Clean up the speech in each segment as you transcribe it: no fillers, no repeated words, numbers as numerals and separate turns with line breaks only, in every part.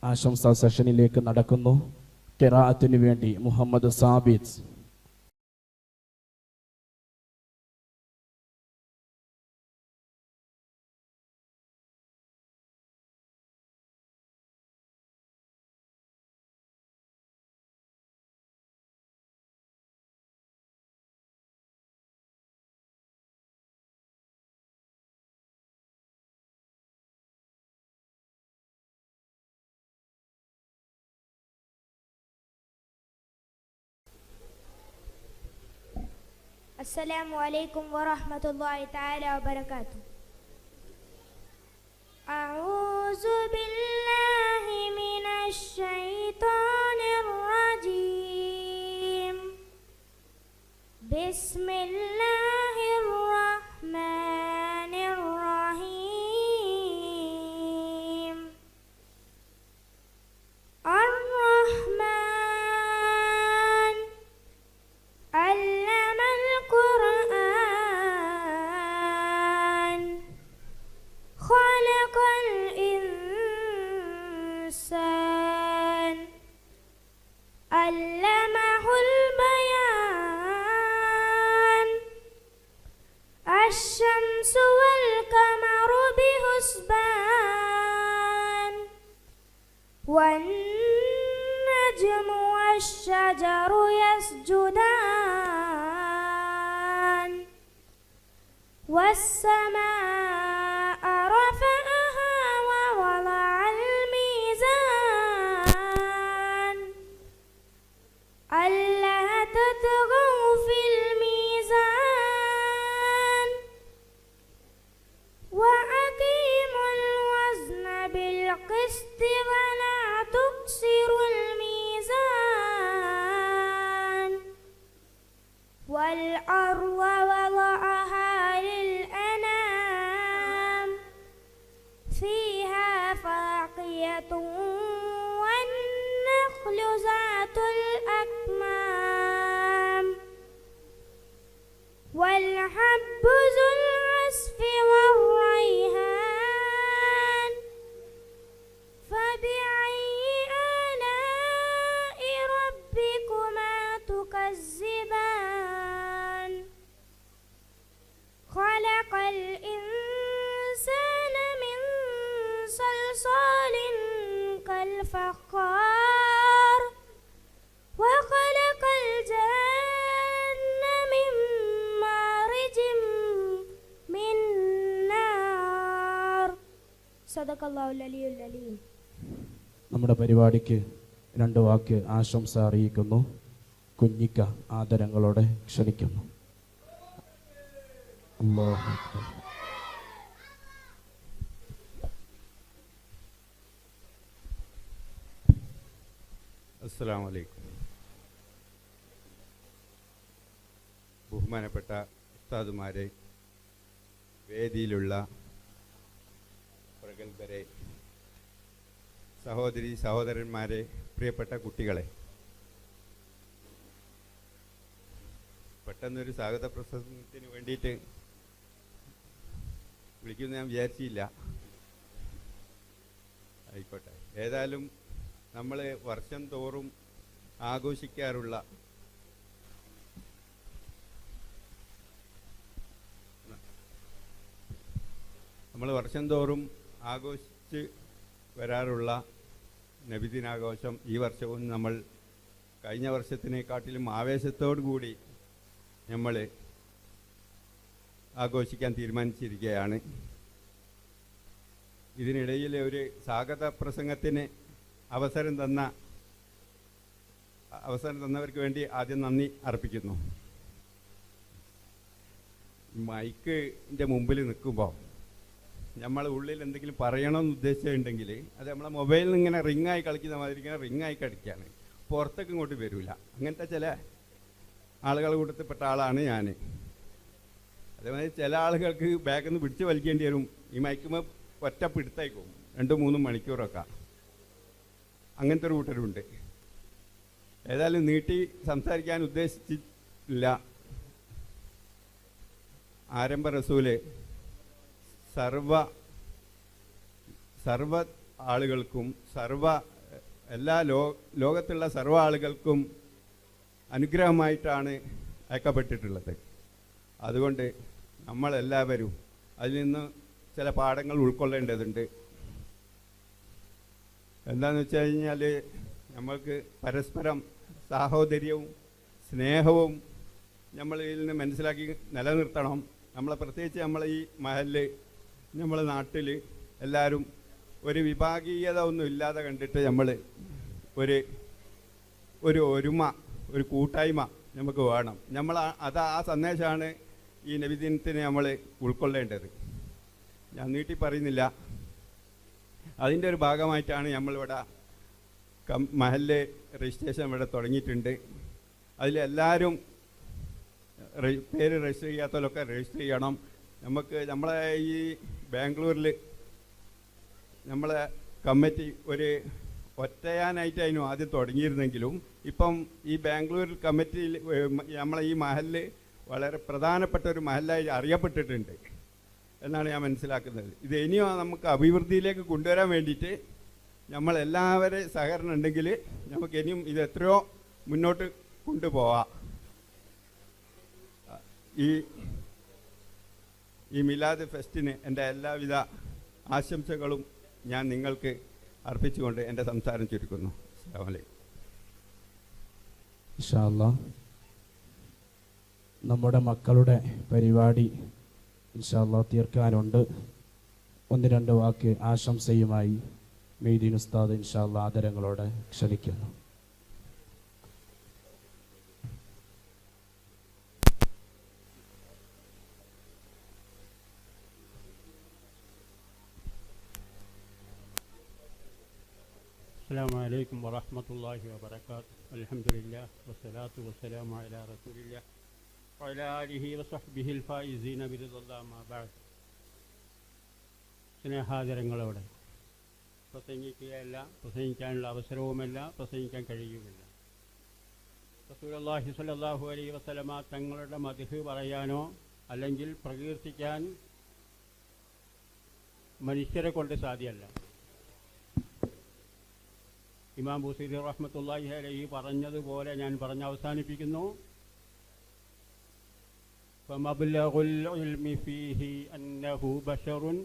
ആശംസാ സെഷനിലേക്ക് നടക്കുന്നു. ഖിറാഅത്തിന് വേണ്ടി മുഹമ്മദ് സാബിത്ത്.
السلام عليكم ورحمة الله تعالى وبركاته. أعوذ بالله من الشيطان الرجيم. بسم الله الرحمن الرحيم. الرحمن علم القرآن خلق الإنسان علمه البيان. الشمس والقمر بحسبان والنجم والشجر يسجدان والسماء رفعها ووضع الميزان ألا تطغوا في الميزان وأقيموا الوزن بالقسط ولا تخسروا الميزان والأرض وضعها للأنام فيها فاقية والنخل ذات الأكمام والحب ذو العصف والريحان فبأي آلاء ربكما تكذبان. خلق الإنسان من صلصال كالفخار وخلق الجن من مارج من نار. صدق الله العلي العليم.
നമ്മുടെ പരിപാടിക്ക് 2 വാക്ക് ആശംസ അറിയിക്കുന്നു. കുഞ്ഞിക്ക ആദരങ്ങളോടെ ക്ഷണിക്കുന്നു. അല്ലാഹു അക്ബർ.
അസ്സലാമു അലൈക്കും. ബഹുമാനപ്പെട്ട ഉസ്താദുമാരെ, വേദിയിലുള്ള പ്രഗത്ഭരെ, സഹോദരി സഹോദരന്മാരെ, പ്രിയപ്പെട്ട കുട്ടികളെ, പെട്ടെന്നൊരു സ്വാഗത പ്രസംഗത്തിന് വേണ്ടിയിട്ട് വിളിക്കുമെന്ന് ഞാൻ വിചാരിച്ചില്ല. ആയിക്കോട്ടെ. ഏതായാലും നമ്മൾ വർഷം തോറും ആഘോഷിക്കാറുള്ള ആഘോഷിച്ച് വരാറുള്ള നബിദിനാഘോഷം ഈ വർഷവും നമ്മൾ കഴിഞ്ഞ വർഷത്തിനെക്കാട്ടിലും ആവേശത്തോടു കൂടി നമ്മൾ ആഘോഷിക്കാൻ തീരുമാനിച്ചിരിക്കുകയാണ്. ഇതിനിടയിൽ ഒരു സ്വാഗത പ്രസംഗത്തിന് അവസരം തന്നവർക്ക് വേണ്ടി ആദ്യം നന്ദി അർപ്പിക്കുന്നു. മൈക്കിൻ്റെ മുമ്പിൽ നിൽക്കുമ്പോൾ നമ്മൾ ഉള്ളിൽ എന്തെങ്കിലും പറയണമെന്ന് ഉദ്ദേശിച്ചിട്ടുണ്ടെങ്കിൽ അത് നമ്മളെ മൊബൈലിൽ നിന്ന് ഇങ്ങനെ റിങ്ങായി കളിക്കുന്ന മാതിരി ഇങ്ങനെ റിങ്ങായി കളിക്കുകയാണ്, പുറത്തേക്ക് ഇങ്ങോട്ട് വരില്ല. അങ്ങനത്തെ ചില ആളുകളെ കൂട്ടത്തിൽപ്പെട്ട ആളാണ് ഞാൻ. അതേമാതിരി ചില ആളുകൾക്ക് ബാഗിൽ നിന്ന് പിടിച്ച് വലിക്കേണ്ടി വരും. ഈ മയക്കുമ്പോൾ ഒറ്റ പിടുത്തായിക്കും 2-3 മണിക്കൂറൊക്കെ. അങ്ങനത്തെ ഒരു കൂട്ടരുണ്ട്. ഏതായാലും നീട്ടി സംസാരിക്കാൻ ഉദ്ദേശിച്ചില്ല. ആരംഭ റസൂല് സർവ ആളുകൾക്കും സർവ എല്ലാ ലോകത്തുള്ള സർവ്വ ആളുകൾക്കും അനുഗ്രഹമായിട്ടാണ് അയക്കപ്പെട്ടിട്ടുള്ളത്. അതുകൊണ്ട് നമ്മളെല്ലാവരും അതിൽ നിന്ന് ചില പാഠങ്ങൾ ഉൾക്കൊള്ളേണ്ടതുണ്ട്. എന്താണെന്ന് വെച്ച് കഴിഞ്ഞാൽ നമ്മൾക്ക് പരസ്പരം സാഹോദര്യവും സ്നേഹവും നമ്മൾ ഇതിൽ നിന്ന് മനസ്സിലാക്കി നിലനിർത്തണം. പ്രത്യേകിച്ച് നമ്മളെ ഈ മഹല്ല്, നമ്മളെ നാട്ടിൽ എല്ലാവരും ഒരു വിഭാഗീയത ഒന്നും ഇല്ലാതെ കണ്ടിട്ട് നമ്മൾ ഒരു ഒരുമ, ഒരു കൂട്ടായ്മ നമുക്ക് വേണം. ആ സന്ദേശമാണ് ഈ നബിദിനത്തിന് നമ്മൾ ഉൾക്കൊള്ളേണ്ടത്. ഞാൻ നീട്ടി പറയുന്നില്ല. അതിൻ്റെ ഒരു ഭാഗമായിട്ടാണ് നമ്മളിവിടെ മഹല്ല് രജിസ്ട്രേഷൻ ഇവിടെ തുടങ്ങിയിട്ടുണ്ട്. അതിലെല്ലാവരും പേര് രജിസ്റ്റർ ചെയ്യാത്തവരൊക്കെ രജിസ്റ്റർ ചെയ്യണം. നമ്മളെ ഈ ബാംഗ്ലൂരിൽ നമ്മളെ കമ്മിറ്റി ഒരു ഒറ്റയാനായിട്ടായിരുന്നു ആദ്യം തുടങ്ങിയിരുന്നെങ്കിലും ഇപ്പം ഈ ബാംഗ്ലൂർ കമ്മിറ്റിയിൽ നമ്മളെ ഈ മഹല്ല് വളരെ പ്രധാനപ്പെട്ട ഒരു മഹല്ലായി അറിയപ്പെട്ടിട്ടുണ്ട് എന്നാണ് ഞാൻ മനസ്സിലാക്കുന്നത്. ഇത് ഇനിയും നമുക്ക് അഭിവൃദ്ധിയിലേക്ക് കൊണ്ടുവരാൻ വേണ്ടിയിട്ട് നമ്മളെല്ലാവരും സഹകരണം ഉണ്ടെങ്കിൽ നമുക്ക് ഇനിയും ഇത് എത്രയോ മുന്നോട്ട് കൊണ്ടുപോവാം. ഈ മിലാദ് ഫെസ്റ്റിന് എൻ്റെ എല്ലാവിധ ആശംസകളും ഞാൻ നിങ്ങൾക്ക് അർപ്പിച്ചുകൊണ്ട് എൻ്റെ സംസാരം ചുരുക്കുന്നു. അസ്സലാമു അലൈക്കും.
ഇൻഷാ അല്ലാഹ് നമ്മുടെ മക്കളുടെ പരിപാടി ഇൻഷാ അല്ലാഹ് തീർക്കാനുണ്ട്. 1-2 വാക്ക് ആശംസയുമായി മെയ്ദീൻ ഉസ്താദ് ഇൻഷാ അല്ലാഹ് ആദരങ്ങളോടെ ക്ഷണിക്കുന്നു.
السلام عليكم ورحمة الله وبركاته. الحمد لله والصلاة والسلام على رسول الله وعلى آله وصحبه الفائزين برضا الله ما بعد. സ്നേഹാദരങ്ങളോടെ പ്രസംഗിക്കുകയല്ല, പ്രസംഗിക്കാനുള്ള അവസരവുമല്ല, പ്രസംഗിക്കാൻ കഴിയുമില്ല. റസൂലുള്ളാഹി സ്വല്ലല്ലാഹു അലൈഹി വസല്ലമ തങ്ങളുടെ മദ്ഹ് പറയാനോ അല്ലെങ്കിൽ പ്രകീർത്തിക്കാൻ മനുഷ്യരെ കൊണ്ട് സാധ്യമല്ല. ഇമാം ബുസീരി റഹ്മത്തുള്ളാഹി അലൈഹി പറഞ്ഞതുപോലെ ഞാൻ പറഞ്ഞ് അവസാനിപ്പിക്കുന്നു. ഫമബ്ലഗുൽ ഇൽമി ഫീഹി അന്നഹു ബശറുൻ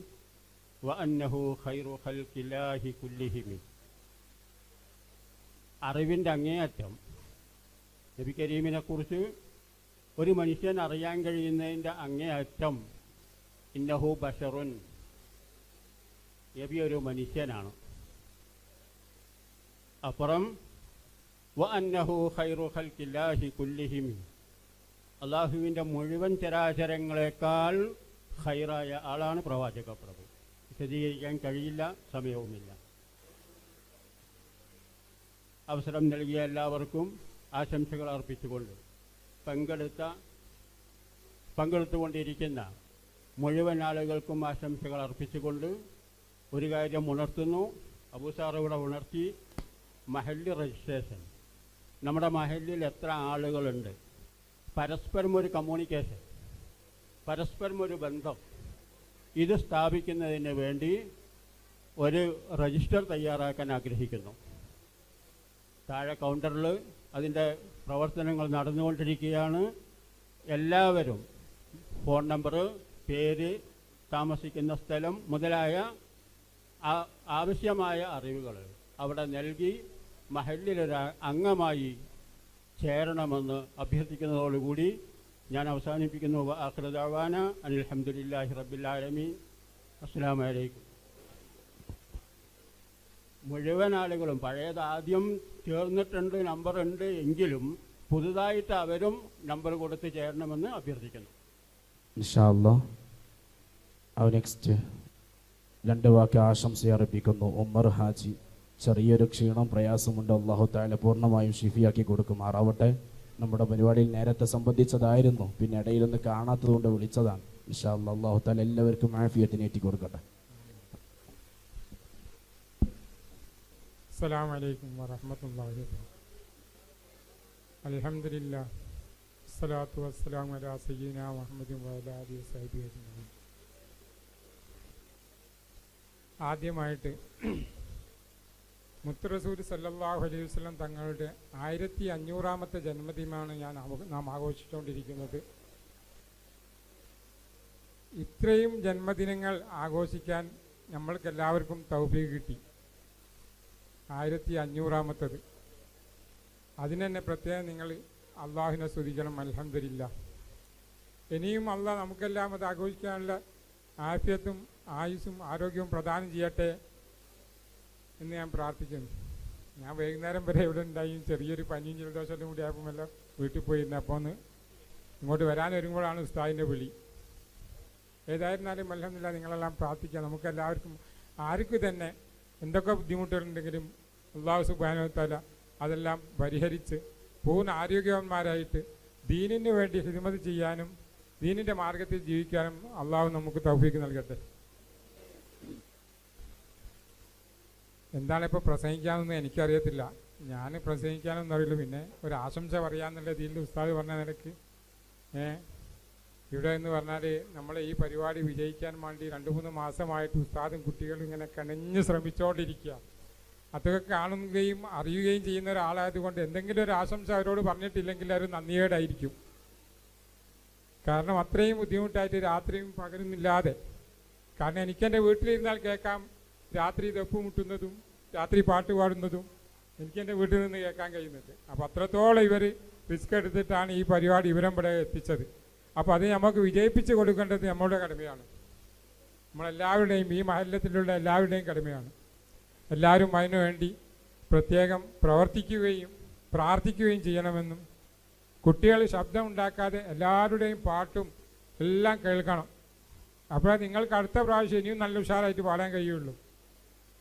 വഅന്നഹു ഖൈറു ഖൽഖില്ലാഹി കുല്ലിഹിം. അറിവിൻ്റെ അങ്ങേയറ്റം നബി കരീമിനെ കുറിച്ച് ഒരു മനുഷ്യൻ അറിയാൻ കഴിയുന്നതിൻ്റെ അങ്ങേയറ്റം ഇന്നഹു ബശറുൻ, നബി ഒരു മനുഷ്യനാണ്. അപ്പുറം വഅന്നഹു ഖൈറു ഖൽഖില്ലാഹി കുല്ലിഹിം, അള്ളാഹുവിൻ്റെ മുഴുവൻ ചരാചരങ്ങളെക്കാൾ ഖൈറായ ആളാണ് പ്രവാചക പ്രഭു. വിശദീകരിക്കാൻ കഴിയില്ല, സമയവുമില്ല. അവസരം നൽകിയ എല്ലാവർക്കും ആശംസകൾ അർപ്പിച്ചുകൊണ്ട് പങ്കെടുത്തുകൊണ്ടിരിക്കുന്ന മുഴുവൻ ആളുകൾക്കും ആശംസകൾ അർപ്പിച്ചുകൊണ്ട് ഒരു കാര്യം ഉണർത്തുന്നു. അബൂസാർ ഇവിടെ ഉണർത്തി, മഹല്ല് രജിസ്ട്രേഷൻ. നമ്മുടെ മഹല്ലിൽ എത്ര ആളുകളുണ്ട്? പരസ്പരം ഒരു കമ്മ്യൂണിക്കേഷൻ, പരസ്പരം ഒരു ബന്ധം, ഇത് സ്ഥാപിക്കുന്നതിന് വേണ്ടി ഒരു രജിസ്റ്റർ തയ്യാറാക്കാൻ ആഗ്രഹിക്കുന്നു. താഴെ കൗണ്ടറിൽ അതിൻ്റെ പ്രവർത്തനങ്ങൾ നടന്നുകൊണ്ടിരിക്കുകയാണ്. എല്ലാവരും ഫോൺ നമ്പർ, പേര്, താമസിക്കുന്ന സ്ഥലം മുതലായ ആവശ്യമായ അറിവുകൾ അവിടെ നൽകി മഹല്ലിലൊരു അംഗമായി ചേരണമെന്ന് അഭ്യർത്ഥിക്കുന്നതോടുകൂടി ഞാൻ അവസാനിപ്പിക്കുന്നു. ആഖിറു ദഅ്വാന അനിൽ ഹംദുലില്ലാഹി റബ്ബിൽ ആലമീൻ. അസ്സലാമു അലൈക്കും. മുഴുവൻ ആളുകളും പഴയത് ആദ്യം ചേർന്നിട്ടുണ്ട്, നമ്പറുണ്ട് എങ്കിലും പുതുതായിട്ട് അവരും നമ്പർ കൊടുത്ത് ചേരണമെന്ന് അഭ്യർത്ഥിക്കുന്നു.
ഇൻഷാ അല്ലാഹ് നെക്സ്റ്റ് 2 വാക്ക് ആശംസ അർപ്പിക്കുന്നു. ഉമ്മർ ഹാജി, ചെറിയൊരു ക്ഷീണം പ്രയാസമുണ്ട്, അല്ലാഹു തആല പൂർണ്ണമായും ഷിഫിയാക്കി കൊടുക്കുമാറാവട്ടെ. നമ്മുടെ പരിപാടിയിൽ നേരത്തെ സംബന്ധിച്ചതായിരുന്നു, പിന്നെ ഇടയിലൊന്ന് കാണാത്തത് കൊണ്ട് വിളിച്ചതാണ്. ഇൻഷാ അല്ലാഹ് അല്ലാഹു തആല എല്ലാവർക്കും ആഫിയത്തിനെ ഏറ്റി കൊടുക്കട്ടെ.
അസ്സലാമു അലൈക്കും വറഹ്മത്തുള്ളാഹി വബറകാതുഹു. അൽഹംദുലില്ലാഹ് സ്വലാത്തു വസ്സലാമു അലാ സയ്യിദിനാ മുഹമ്മദിൻ വഅലാ ആലിഹി വസഹ്ബിഹി അജ്മഈൻ. ആദ്യമായിട്ട് മുത്ത് റസൂൽ സല്ലല്ലാഹു അലൈഹി വസല്ലം തങ്ങളുടെ 1500-ാമത്തെ ജന്മദിനമാണ് നാം ആഘോഷിച്ചുകൊണ്ടിരിക്കുന്നത്. ഇത്രയും ജന്മദിനങ്ങൾ ആഘോഷിക്കാൻ നമ്മൾക്കെല്ലാവർക്കും തൗഫീഖ് കിട്ടി. 1500-ാമത്തത്. അതിന് തന്നെ പ്രത്യേകം നിങ്ങൾ അള്ളാഹുവിനെ സ്തുതിക്കണം. അൽഹംദുലില്ലാഹ്. ഇനിയും അള്ളാഹ് നമുക്കെല്ലാം അത് ആഘോഷിക്കാനുള്ള ആഫിയത്തും ആയുസ്സും ആരോഗ്യവും പ്രദാനം ചെയ്യട്ടെ എന്ന് ഞാൻ പ്രാർത്ഥിക്കുന്നു. ഞാൻ വൈകുന്നേരം വരെ ഇവിടെ ഉണ്ടായി. ചെറിയൊരു പനിയും ജലദോഷവും കൂടി ആയപ്പോൾ വീട്ടിൽ പോയിരുന്നു. അപ്പോൾ ഒന്ന് ഇങ്ങോട്ട് വരാനൊരുങ്ങുമ്പോഴാണ് ഉസ്താദിൻ്റെ വിളി. ഏതായിരുന്നാലും അൽഹംദുലില്ലാഹ് നിങ്ങളെല്ലാം പ്രാർത്ഥിക്കുക. നമുക്കെല്ലാവർക്കും ആർക്കും തന്നെ എന്തൊക്കെ ബുദ്ധിമുട്ടുകളുണ്ടെങ്കിലും അല്ലാഹു സുബ്ഹാനഹു വ തആല അതെല്ലാം പരിഹരിച്ച് പൂർണ്ണ ആരോഗ്യവാന്മാരായിട്ട് ദീനിന് വേണ്ടി ഖിദ്മത്ത് ചെയ്യാനും ദീനിൻ്റെ മാർഗത്തിൽ ജീവിക്കാനും അള്ളാഹു നമുക്ക് തൗഫീഖ് നൽകട്ടെ. എന്താണ് ഇപ്പോൾ പ്രസംഗിക്കാമെന്ന് എനിക്കറിയത്തില്ല. ഞാൻ പ്രസംഗിക്കാനൊന്നും അറിയില്ല. പിന്നെ ഒരു ആശംസ പറയാമെന്നുള്ള രീതിയിൽ ഉസ്താദ് പറഞ്ഞ നിലയ്ക്ക് ഇവിടെ എന്ന് പറഞ്ഞാൽ നമ്മളെ ഈ പരിപാടി വിജയിക്കാൻ വേണ്ടി 2-3 മാസമായിട്ട് ഉസ്താദും കുട്ടികളും ഇങ്ങനെ കണിഞ്ഞ് ശ്രമിച്ചുകൊണ്ടിരിക്കുക. അതൊക്കെ കാണുകയും അറിയുകയും ചെയ്യുന്ന ഒരാളായതുകൊണ്ട് എന്തെങ്കിലും ഒരു ആശംസ അവരോട് പറഞ്ഞിട്ടില്ലെങ്കിൽ അവർ നന്ദിയോടായിരിക്കും. കാരണം അത്രയും ബുദ്ധിമുട്ടായിട്ട് രാത്രിയും പകരുന്നില്ലാതെ. കാരണം എനിക്കെൻ്റെ വീട്ടിലിരുന്നാൽ കേൾക്കാം രാത്രി ദപ്പ് മുട്ടുന്നതും രാത്രി പാട്ട് പാടുന്നതും എനിക്കെൻ്റെ വീട്ടിൽ നിന്ന് കേൾക്കാൻ കഴിയുന്നുണ്ട്. അപ്പോൾ അത്രത്തോളം ഇവർ റിസ്ക് എടുത്തിട്ടാണ് ഈ പരിപാടി ഇവരം ഇവിടെ എത്തിച്ചത്. അപ്പോൾ അത് നമുക്ക് വിജയിപ്പിച്ച് കൊടുക്കേണ്ടത് നമ്മളുടെ കടമയാണ്. നമ്മളെല്ലാവരുടെയും ഈ മഹല്ലത്തിലുള്ള എല്ലാവരുടെയും കടമയാണ്. എല്ലാവരും അതിനു വേണ്ടി പ്രത്യേകം പ്രവർത്തിക്കുകയും പ്രാർത്ഥിക്കുകയും ചെയ്യണമെന്നും കുട്ടികൾ ശബ്ദം ഉണ്ടാക്കാതെ എല്ലാവരുടെയും പാട്ടും എല്ലാം കേൾക്കണം. അപ്പോൾ നിങ്ങൾക്ക് അടുത്ത പ്രാവശ്യം ഇനിയും നല്ല ഉഷാറായിട്ട് പാടാൻ കഴിയുള്ളൂ.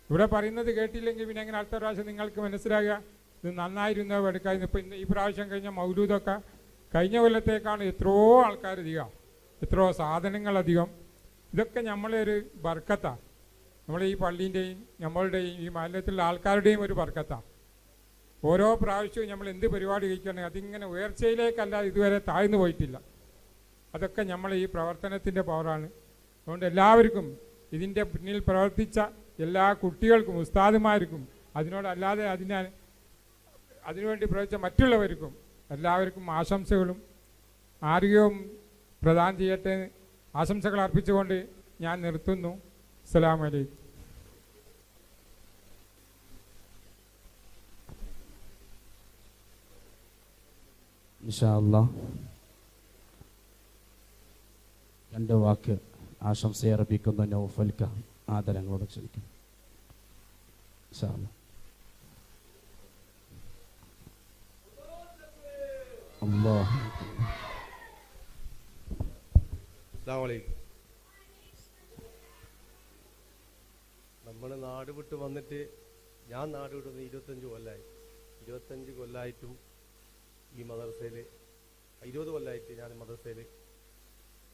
ഇവിടെ പറയുന്നത് കേട്ടില്ലെങ്കിൽ പിന്നെ എങ്ങനെ അടുത്ത പ്രാവശ്യം നിങ്ങൾക്ക് മനസ്സിലാകുക ഇത് നന്നായിരുന്നോ എടുക്കാതെ. ഇപ്പം ഈ പ്രാവശ്യം കഴിഞ്ഞ മൗലൂദൊക്കെ കഴിഞ്ഞ കൊല്ലത്തേക്കാണ് എത്രയോ ആൾക്കാരധികം, എത്രയോ സാധനങ്ങളധികം. ഇതൊക്കെ നമ്മളൊരു ബർക്കത്താണ്. നമ്മളെ ഈ പള്ളീൻ്റെയും നമ്മളുടെയും ഈ മഹല്ലത്തിലുള്ള ആൾക്കാരുടെയും ഒരു ബർക്കത്താണ്. ഓരോ പ്രാവശ്യവും നമ്മൾ എന്ത് പരിപാടി കഴിക്കുകയാണെങ്കിൽ അതിങ്ങനെ ഉയർച്ചയിലേക്കല്ല ഇതുവരെ താഴ്ന്നു പോയിട്ടില്ല. അതൊക്കെ നമ്മളെ ഈ പ്രവർത്തനത്തിൻ്റെ പവറാണ്. അതുകൊണ്ട് എല്ലാവർക്കും ഇതിൻ്റെ പിന്നിൽ പ്രവർത്തിച്ച എല്ലാ കുട്ടികൾക്കും ഉസ്താദുമാർക്കും അതിനോടല്ലാതെ അതിനുവേണ്ടി പ്രവർത്തിച്ച മറ്റുള്ളവർക്കും എല്ലാവർക്കും ആശംസകളും ആരോഗ്യവും പ്രദാനം ചെയ്യട്ടെ. ആശംസകൾ അർപ്പിച്ചുകൊണ്ട് ഞാൻ നിർത്തുന്നു. അസ്സലാമു അലൈക്കും.
ഇൻഷാ അല്ലാഹ് 2 വാക്ക് ആശംസയർപ്പിക്കുന്ന നൗഫൽക്ക ആദരങ്ങളോട് ക്ഷണിക്കും. ഇൻഷാ അല്ലാഹ്. അല്ലാഹു
അസ്സലാമു അലൈക്കും. നമ്മൾ നാട് വിട്ട് വന്നിട്ട് ഞാൻ നാട് വിട്ടുന്നത് 25 കൊല്ലമായി. 25 കൊല്ലമായിട്ടും ഈ മദ്രസയിൽ 20 കൊല്ലമായിട്ട് ഞാൻ മദ്രസയിൽ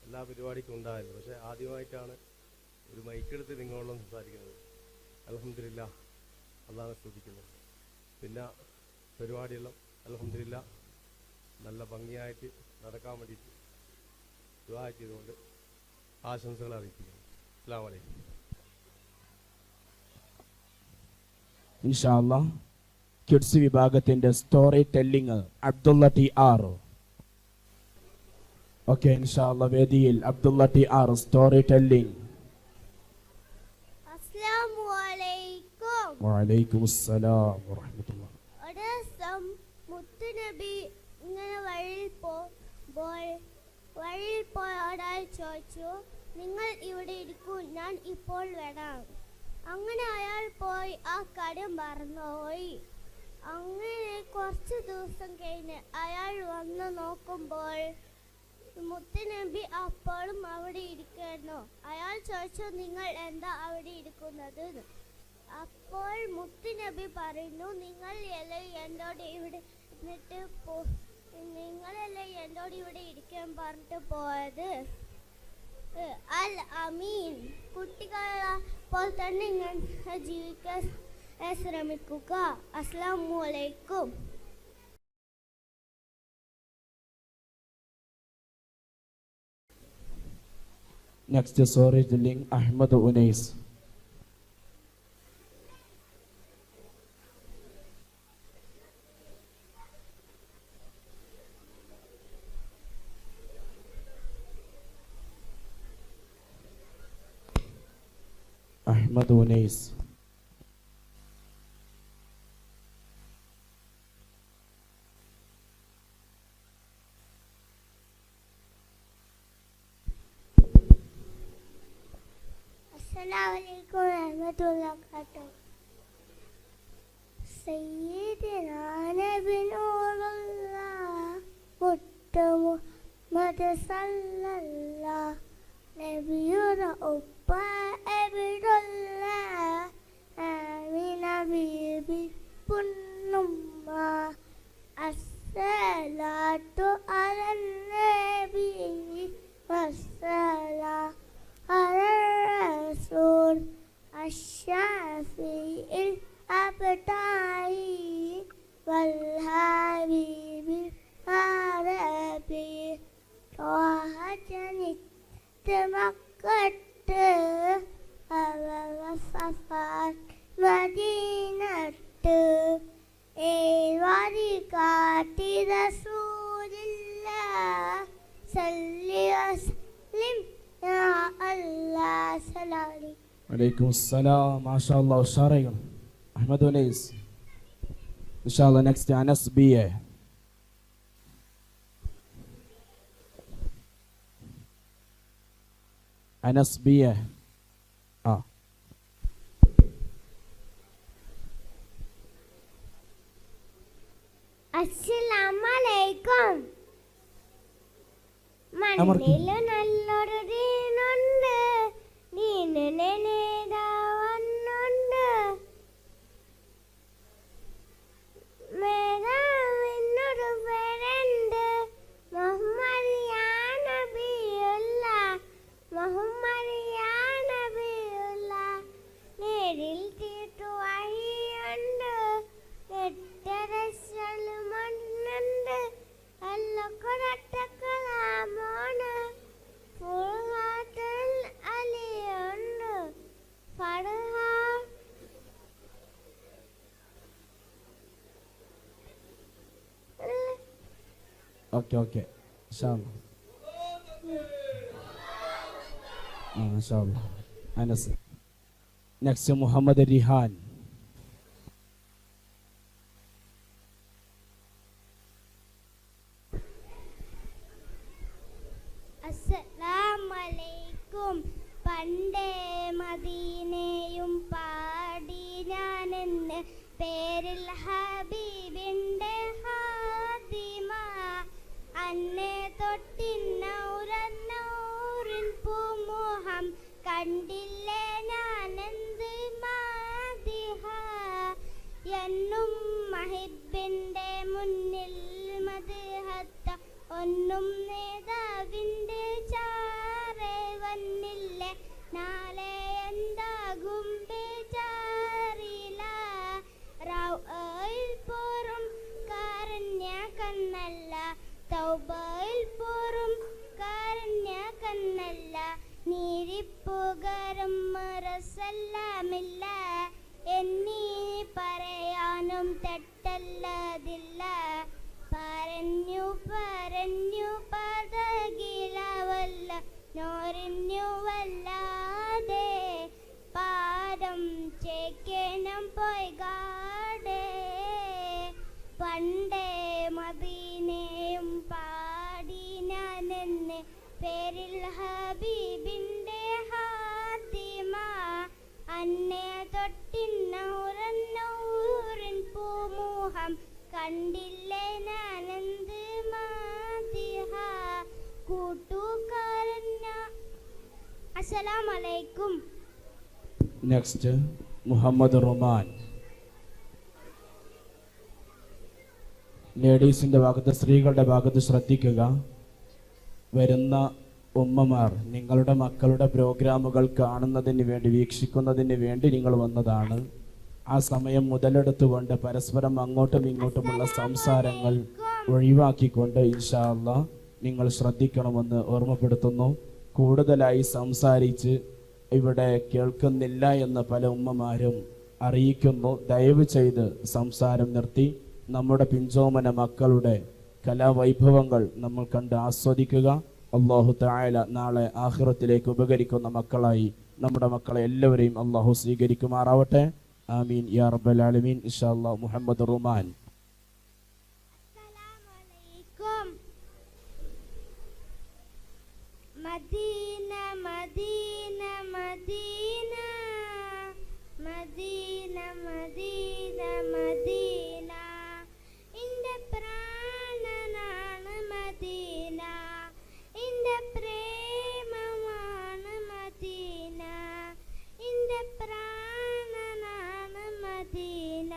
എല്ലാ പരിപാടിക്കും ഉണ്ടായിരുന്നു. പക്ഷേ ആദ്യമായിട്ടാണ് ഒരു മൈക്കെടുത്ത് നിങ്ങളോടൊന്നും സംസാരിക്കുന്നത്. അൽഹംദുലില്ലാഹ് അല്ലാഹുവിനെ സ്തുതിക്കുന്നു. പിന്നെ പരിപാടിയെല്ലാം അൽഹംദുലില്ലാഹ് നല്ല ഭംഗിയായിട്ട് നടക്കാൻ വേണ്ടിയിട്ട് ദുആ ചെയ്തുകൊണ്ട് ആശംസകൾ അറിയിക്കുന്നു. അസ്സലാമു അലൈക്കും.
ഇൻഷാ അല്ലാഹ് കിഡ്സ് വിഭാഗത്തിന്റെ story telling Abdulla T R. Okay, ഇൻഷാ അല്ലാഹ് വേദിയിൽ Abdulla T R story telling.
അസ്സലാമു അലൈക്കും.
വഅലൈക്കും അസ്സലാം വറഹ്മത്തുള്ളാഹി.
ഒരു ദിവസം മുത്തുനബി ഇങ്ങനെ വഴിയിൽ പോയ ഒരാൾ ചോദിച്ചു, നിങ്ങൾ ഇവിടെ ഇരിക്കൂ, ഞാൻ ഇപ്പോൾ വരാം. അങ്ങനെ അയാൾ പോയി ആ കാര്യം മറന്നുപോയി. അങ്ങനെ കുറച്ച് ദിവസം കഴിഞ്ഞ് അയാൾ വന്ന് നോക്കുമ്പോൾ മുത്തുനബി അപ്പോഴും അവിടെ ഇരിക്കുന്നു. അയാൾ ചോദിച്ചു, നിങ്ങൾ എന്താ അവിടെ ഇരിക്കുന്നത്? അപ്പോൾ മുത്തുനബി പറയുന്നു, നിങ്ങളല്ലേ എന്നോട് ഇവിടെ ഇരിക്കാൻ പറഞ്ഞിട്ട് പോയത്. അൽ അമീൻ. കുട്ടികളപ്പോൾ തന്നെ ഇങ്ങനെ ജീവിക്കാൻ ശ്രമിക്കുക. അസ്സലാമു അലൈക്കും.
Next story telling Ahmad Unais. Ahmad Unais.
അസ്സലാമു അലൈക്കും വറഹ്മത്തുള്ളാഹി വബറകാതുഹു. സയ്യിദനാ നബി നൂറുല്ലാഹ് മുത്ത് മുഹമ്മദ് സല്ലല്ലാഹ് നബിയുടെ ഉപ്പ അബ്ദുല്ലാഹ് ആമിന ബീബി പുന്നുമ്മ അസ്സലാത്തു അലൻ നബി വസ്സലാം على الرسول الشافي الأبطالي والحبيب العربي طه جنت مكة وصفات مدينة ورقات رسول الله صل وسلم يا الله. السلام عليكم.
വലൈക്കും അസ്സലാം. മാഷാ അല്ലാഹ് ഉഷാറായിക്കണം. അഹ്മദ് ഉനൈസ്. ഇൻഷാ അല്ലാഹ് next Anas B A. Anas B A.
അസ്സലാമു അലൈക്കും. മണ്ണില് നല്ലൊരു ദീനുണ്ട്, ദീനിനെ നേതാവന്നുണ്ട്. മേധാവിനൊരു പേരുണ്ട്, മുഹമ്മദ് യാ നബിയുള്ള, മുഹമ്മദ് യാ നബിയുള്ള. നേരിൽ തീർത്തു വഴിയുണ്ട്, മണ്ണുണ്ട്, അല്ലക്കൊരട്ടക്കലാമോണ്, ഫുൾഹാത്തിൽ അലിയുണ്ട്, ഫർഹാ.
ഓക്കെ ഓക്കെ ഇൻഷാ അല്ലാഹ്. മാഷാ അല്ലാഹ്. അനസ്. നെക്സ്റ്റ് മുഹമ്മദ് റിഹാൻ.
അസ്സലാമലൈക്കും. പണ്ടേ മദീനയും പാടി ഞാനെന്ന് പേരിൽ ഹബീബിൻ്റെ ഹാദിമ. അന്നേ തൊട്ടിന്നൗരന്നൂറിൻ പൂമുഖം കണ്ടില്ലേ ഞാനെന്ത് മാദിഹ. എന്നും മഹിബിൻ്റെ മുന്നിൽ മദ്ഹത്ത ഒന്നും നേതാവിൻ്റെ ചാറെ വന്നില്ലേ. നാളെ എന്താകും ബേജാറില. റൗയിൽ പോറും കാരണ്യ കണ്ണല്ല, തൗബയിൽ പോറും കാരണ്യ കണ്ണല്ല. നീരിപ്പുകരും റസല്ലാമില്ല, എന്നീ പറയാനും തെറ്റല്ലതില്ല. പറഞ്ഞു പറഞ്ഞു പതകിലവല്ല നോറിഞ്ഞു വല്ലാതെ. പാദം ചേക്കണം പോയികാടെ. പണ്ടേ മദീനയും പാടി ഞാനെന്ന് പേരിൽ ഹബീബിൻ്റെ ഹാത്തിമ. അന്നേ തൊട്ടിന്നൗരന്നൂറിൻ പൂമുഖം കണ്ടില്ലേ ഞാനെന്ത് മാതിഹ. കൂട്ടുകാരൻ. അസ്സലാമു അലൈക്കും.
നെക്സ്റ്റ് മുഹമ്മദ് റുമാൻ. ലേഡീസിൻ്റെ ഭാഗത്ത്, സ്ത്രീകളുടെ ഭാഗത്ത് ശ്രദ്ധിക്കുക. വരുന്ന ഉമ്മമാർ നിങ്ങളുടെ മക്കളുടെ പ്രോഗ്രാമുകൾ കാണുന്നതിന് വേണ്ടി, വീക്ഷിക്കുന്നതിന് വേണ്ടി നിങ്ങൾ വന്നതാണ്. ആ സമയം മുതലെടുത്തുകൊണ്ട് പരസ്പരം അങ്ങോട്ടും ഇങ്ങോട്ടുമുള്ള സംസാരങ്ങൾ ഒഴിവാക്കിക്കൊണ്ട് ഇൻഷാ അല്ലാഹ് നിങ്ങൾ ശ്രദ്ധിക്കണമെന്ന് ഓർമ്മപ്പെടുത്തുന്നു. കൂടുതലായി സംസാരിച്ച് ഇവിടെ കേൾക്കുന്നില്ല എന്ന് പല ഉമ്മമാരും അറിയിക്കുന്നു. ദയവ് ചെയ്ത് സംസാരം നിർത്തി നമ്മുടെ പിഞ്ചോമന മക്കളുടെ കലാവൈഭവങ്ങൾ നമ്മൾ കണ്ട് ആസ്വദിക്കുക. അല്ലാഹു തആല നാളെ ആഖിറത്തിലേക്ക് ഉപകരിക്കുന്ന മക്കളായി നമ്മുടെ മക്കളെ എല്ലാവരെയും അള്ളാഹു സ്വീകരിക്കുമാറാവട്ടെ. ആമീൻ യാ റബ്ബൽ ആലമീൻ. ഇൻഷാ അല്ലാഹ് മുഹമ്മദ് റുമാൻ.
അസ്സലാമലൈക്കും. Medina Medina Medina Medina Medina Medina എൻ്റെ പ്രാണനാണ് മദീന, എൻ്റെ പ്രേമമാണ് മദീന, എൻ്റെ പ്രാണനാണ് മദീന,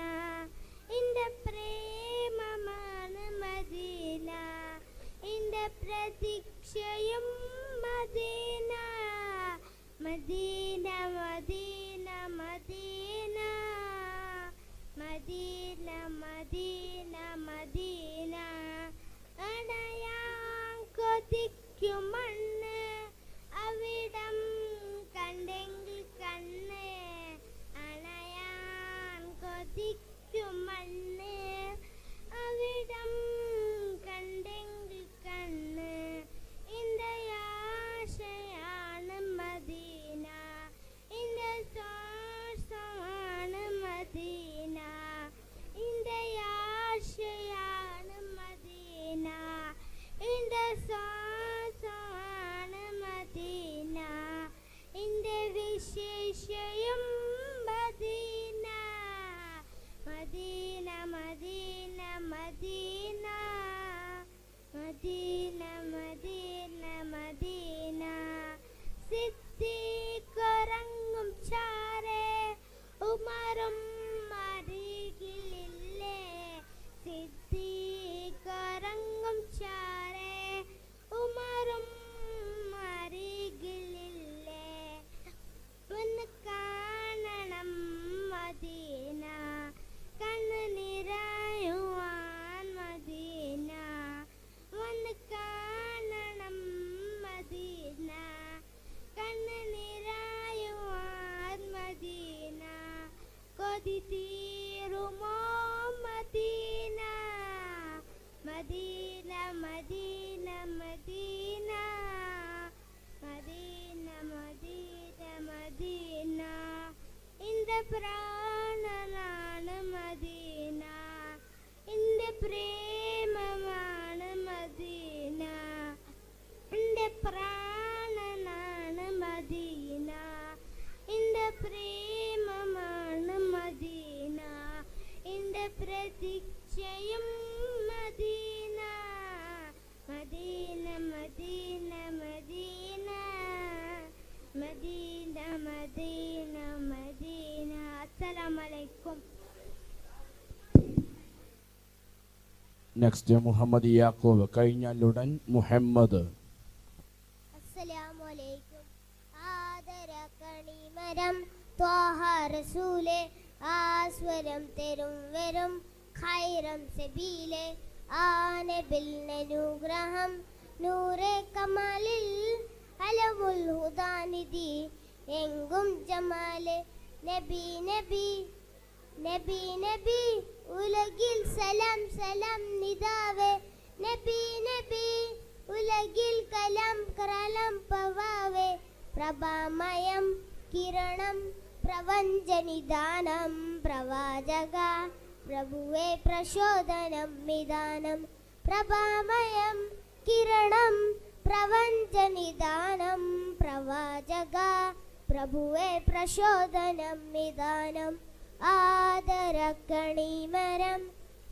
എൻ്റെ പ്രേമമാണ് മദീന, എൻ്റെ പ്രതീക്ഷയും Medina, Medina Medina Medina Medina Medina Medina അണയാൻ കൊതിക്കും മണ്ണ് അവിടം കണ്ടെങ്കിൽ കണ്ണ്, അണയാൻ കൊതിക്കും മണ്ണ് അവിടം കണ്ടെങ്കിൽ കണ്ണ്, എൻ്റെ ആശയാണ് മദീന, എൻ്റെ ശ്വാസമാണ് മദീന, എൻ്റെ ആശയാണ് മദീന, എൻ്റെ ശ്വാസമാണ് മദീന, എൻ്റെ വിശേഷയും Medina, Medina Medina Medina Medina Medina Medina സിദ്ദീഖുറങ്ങും ചാരേ ഉമറും അരികിലില്ലേ, സിദ്ദീഖുറങ്ങും ചാരേ ഉമറും അരികിലില്ലേ, ഒന്ന് കാണണം മദീന, കണ്ണ് നിറയുവാൻ മദീന, ഒന്ന് കാണണം മദീന, കണ്ണ് നിറയുവാൻ മദീന, കൊതി തീരുമോ Medina, Medina Medina Medina Medina Medina Medina എൻ്റെ പ്രാണനാണ് മദീന, എൻ്റെ പ്രേമമാണ് മദീന, എൻ്റെ പ്രാണനാണ് മദീന, എൻ്റെ പ്രേമമാണ് മദീന, എൻ്റെ പ്രതീക്ഷയും Medina, Medina Medina Medina Medina Medina Medina. അസ്സലാമലൈക്കും.
നെക്സ്റ്റ് മുഹമ്മദ് യാക്കൂബ്, കഴിഞ്ഞാലുടൻ മുഹമ്മദ്.
അസ്സലാമലൈക്കും. ആദരക്കണിമരം ത്വാഹ റസൂലേ, ആസ്വരം തരും വരും ഖൈറം സബീലെ, ആനബിൽ അനുഗ്രഹം നൂറെ കമാലിൽ അലമുൽ ഹുദാനിധി എങ്കും ജമാലെ, നബി നബി നബി നബി ഉലകിൽ സലാം സലാം നിദാവേ, നബി നബി ഉലകിൽ കലാം കരളം പവാവേ, പ്രഭാമയം കിരണം പ്രപഞ്ചനിദാനം, പ്രവാചക പ്രഭുവേ പ്രചോദനം നിദാനം, പ്രഭാമയം കിരണം പ്രപഞ്ചനിദാനം, പ്രവാചക പ്രഭുവേ പ്രചോദനം നിദാനം, ആദരക്കണിമരം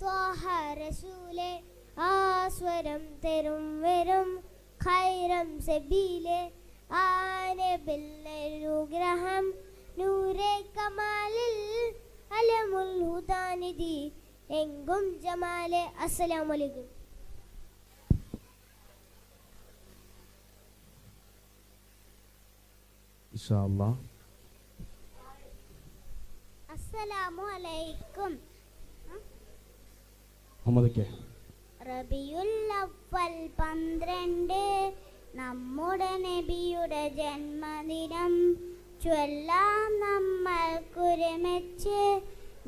ത്വാഹ റസൂലേ, ആസ്വരം തരും വരും ഖൈറം സബീലെ, ആനബിൽ അനുഗ്രഹം നൂറെ കമാലിൽ അലമുൽ ഹുദാനിധി എങ്കും ജമാലെ. അസ്സലാമു അലൈക്കും.
ഇൻഷാ അല്ലാഹ്.
അസ്സലാമു അലൈക്കും.
മുഹമ്മദ് കെ.
റബിയുൽ അവ്വൽ 12 നമ്മുടെ നബിയുടെ ജന്മദിനം, ചൊല്ലാം നമ്മൾക്കുരമിച്ച്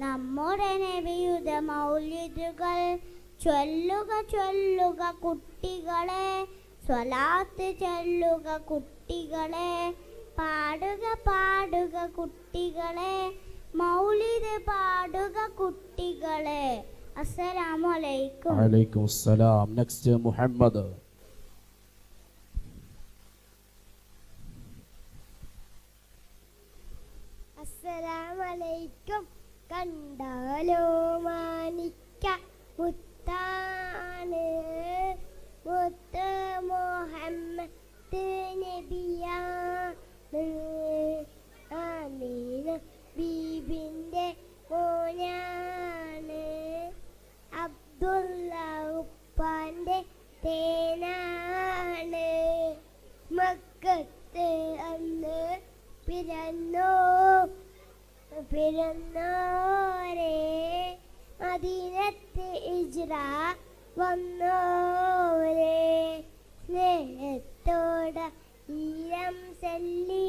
നമ്മുടെ നബിയുടെ മൗലിദുകൾ, ചൊല്ലുക ചൊല്ലുക കുട്ടികളെ, സ്വലാത്ത് ചൊല്ലുക കുട്ടികളെ, പാടുക പാടുക കുട്ടികളെ, മൗലിദ് പാടുക കുട്ടികളെ. അസ്സലാമു അലൈക്കും.
വഅലൈക്കും അസ്സലാം. നെക്സ്റ്റ് മുഹമ്മദ്.
അസ്സലാമു അലൈക്കും. കണ്ടാലോ മാനിക്ക മുത്താണ്, മുത്ത് മുഹമ്മദ് നബിയാണ്. ആമീന ബീബിന്റെ മോനാണ്, അബ്ദുള്ള ഉപ്പാന്റെ തേനാണ്. മക്കത്ത് അന്ന് പിറന്നോരേ, മദീനത്ത് ഇജ്റ വന്നോരേ. സ്നേഹത്തോടെ ഈരം സല്ലി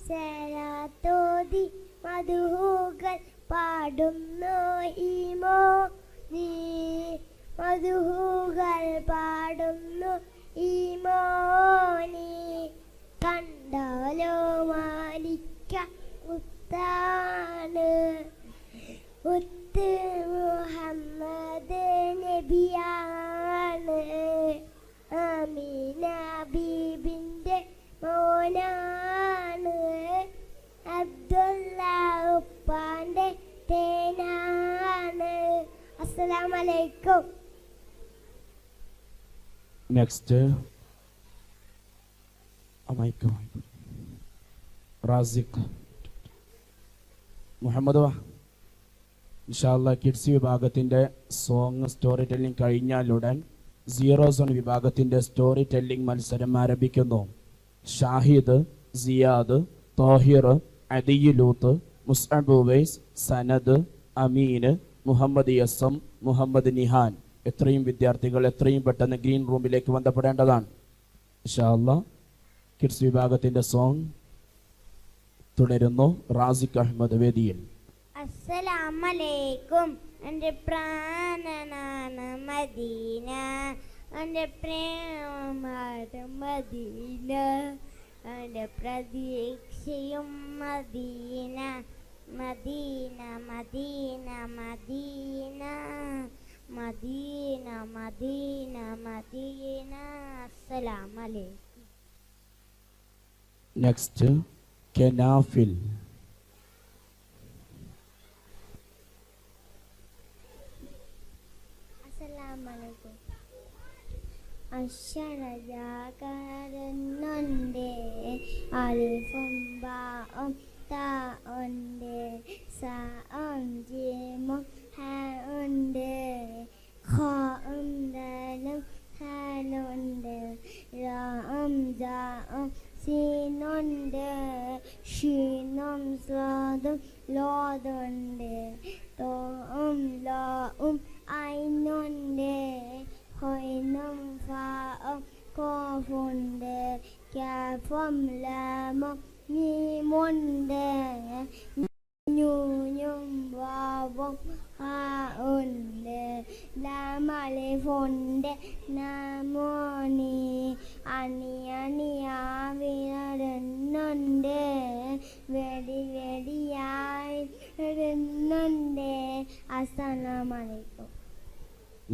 സലാത്തോതി മധുഹുകൾ പാടുന്നു ഈമോ നീ, മധുഹുകൾ പാടുന്നു ഈമോനി. കണ്ടാലോ മാലിക്ക മുത്താണ്, മുത്ത് മുഹമ്മദ് നബിയാണ്. ആമീന ബീബിന്റെ മോനാണ്, അബ്ദുള്ള ഉപ്പാന്റെ തേനാണ്. അസ്സലാമു അലൈക്കും.
നെക്സ്റ്റ് റാസിഖ്. മുഹമ്മദ് വാ. ഇൻഷാ അല്ലാഹ് കിഡ്സ് വിഭാഗത്തിൻ്റെ സോങ് സ്റ്റോറി ടെല്ലിംഗ് കഴിഞ്ഞാലുടൻ 0 സോൺ വിഭാഗത്തിൻ്റെ സ്റ്റോറി ടെല്ലിംഗ് മത്സരം ആരംഭിക്കുന്നു. ഷാഹിദ്, സിയാദ്, താഹിർ, അദിയുലൂത്ത്, മുസ്അബ് ഉവൈസ്, സനദ്, അമീന്, മുഹമ്മദ് യസം, മുഹമ്മദ് നിഹാൻ, എത്രയും വിദ്യാർത്ഥികൾ എത്രയും പെട്ടെന്ന് ഗ്രീൻ റൂമിലേക്ക് ബന്ധപ്പെടേണ്ടതാണ്. ഇൻഷാ അല്ലാഹ് കിഡ്സ് വിഭാഗത്തിൻ്റെ സോങ് തുടരുന്നു. റാസിഖ് അഹമ്മദ് വേദിയിൽ.
അസ്സലാമു അലൈക്കും. എൻ്റെ പ്രാണനാണ് മദീന, എൻ്റെ പ്രേമമാണ് മദീന, എൻ്റെ പ്രതീക്ഷയും Medina, Medina Medina Medina Medina Medina Medina. അസ്സലാമു അലൈക്കും.
നെക്സ്റ്റ് കെനാഫിൽ.
അസ്സലാമലൈക്കും. അക്ഷരജാകരുന്നുണ്ട്, അലിഫും ബാഉം താഉണ്ട്, സാഉം ജീമും ഹാഉണ്ട്, ഖാഉം ദാലും ഹാലുണ്ട്, റാഉം ജാഉം സീനുണ്ട്, ഷീനും സ്വാദും ലോദുണ്ട്, തോഉം ലാഉം ഐനുണ്ട്, ഹൊയ്നും ഫാഉം കോഫുണ്ട്, കാഫും ലാമും മീമുണ്ട്, നൂനും വാവും ഹാഉണ്ട്, ലാമലിഫുണ്ട്, നാമോനി, അണിയണിയാവിരുന്നുണ്ട്, വെടി വെടിയായി ഇരുന്നുണ്ട്. അസ്സലാമു അലൈക്കും.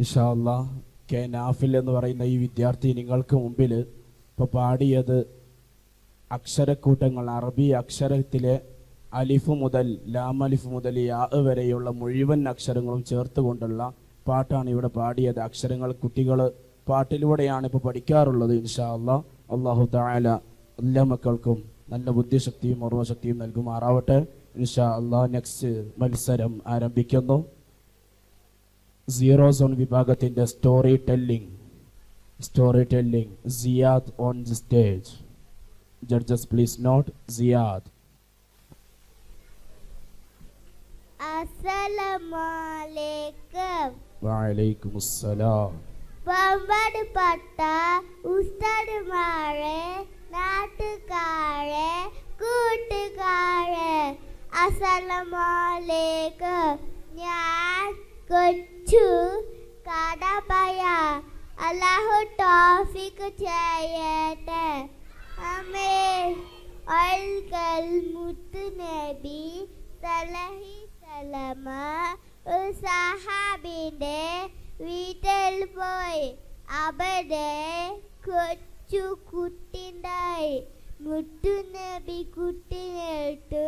ഇൻഷാ അല്ലാഹ് കെനാഫിൽ എന്ന് പറയുന്ന ഈ വിദ്യാർത്ഥി നിങ്ങൾക്ക് മുമ്പിൽ ഇപ്പോൾ പാടിയത് അക്ഷരക്കൂട്ടങ്ങൾ, അറബി അക്ഷരത്തിലെ അലിഫ് മുതൽ ലാമലിഫ് മുതൽ യാ വരെയുള്ള മുഴുവൻ അക്ഷരങ്ങളും ചേർത്തുകൊണ്ടുള്ള പാട്ടാണ് ഇവിടെ പാടിയത്. അക്ഷരങ്ങൾ കുട്ടികൾ പാട്ടിലൂടെയാണ് ഇപ്പോൾ പഠിക്കാറുള്ളത്. ഇൻഷാ അല്ലാഹ് അല്ലാഹു തആല എല്ലാ മക്കൾക്കും നല്ല ബുദ്ധിശക്തിയും ഓർമ്മശക്തിയും നൽകുമാറാവട്ടെ. ഇൻഷാ അല്ലാഹ് നെക്സ്റ്റ് മത്സരം ആരംഭിക്കുന്നു. 0 സോൺ വിഭാഗത്തിൻ്റെ story telling Siyad on the stage. Judges please note Siyad.
അസ്സലാമലൈക്കും.
വഅലൈക്കും അസ്സലാം.
പാമ്പാടുപെട്ട ഉസ്താദുമാരെ, നാട്ടുകാരെ, കൂട്ടുകാരെ, അസ്സലാമലൈക്കും. ഞാൻ കൊച്ചു കടപ്പയ. അല്ലാഹു തൗഫീഖ് ചെയ്യട്ടെ. ആമീൻ. ഒരിക്കൽ മുത്തുനബി സല്ലല്ലാഹു ഒരു സഹാബിന്റെ വീട്ടിൽ പോയി. അവിടെ കൊച്ചു കുട്ടിണ്ടായി. മുത്തുനബി കുട്ടിനെടുത്ത്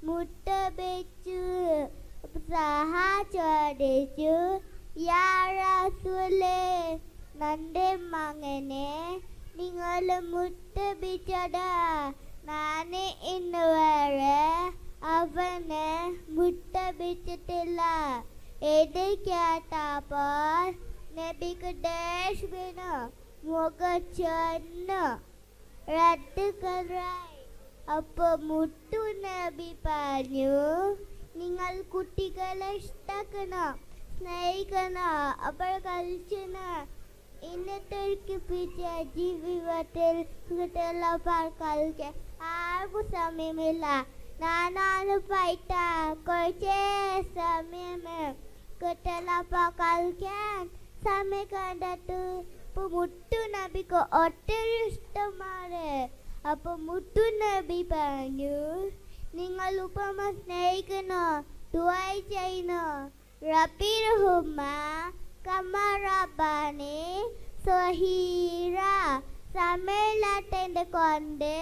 മുട്ട വെച്ചു. ചോദിച്ചു, യാ റസൂലേ, നന്റെ മകനെ നിങ്ങൾ മുട്ട വെച്ചടാ. ഞാൻ ഇന്ന് വരെ അവനെ മുട്ട വെച്ചിട്ടില്ല. ഇത് കേട്ടപ്പോൾ നബിക്ക് ദേഷ്യം വീണു. മുഖച്ചൊന്നു റദ്ദുകളായി. അപ്പൊ മുത്തു നബി പറഞ്ഞു, നിങ്ങൾ കുട്ടികളെ ഇഷ്ടക്കണം, സ്നേഹിക്കണം, അവർ കളിച്ചണം. ഇന്നത്തെ ജീവിതത്തിൽ കുട്ടികളൊപ്പം കളിക്കാൻ ആർക്കും സമയമില്ല. ഞാനാണ് പോയിട്ട കുറച്ച് സമയം കുട്ടികളൊപ്പം കളിക്കാൻ സമയം കണ്ടെത്തു. ഇപ്പൊ മുത്തു നബിക്ക് ഒത്തിരി ഇഷ്ടമാണ്. അപ്പൊ മുത്തു നബി പറഞ്ഞു, നിങ്ങൾ ഉപമ സ്നേഹിക്കണോ, ദുആ ചെയ്യണോ. റബ്ബിർഹുമ്മ കമാ റബ്ബാനി സഗീറ. സമയമില്ലാത്തതിന്റെ കൊണ്ട്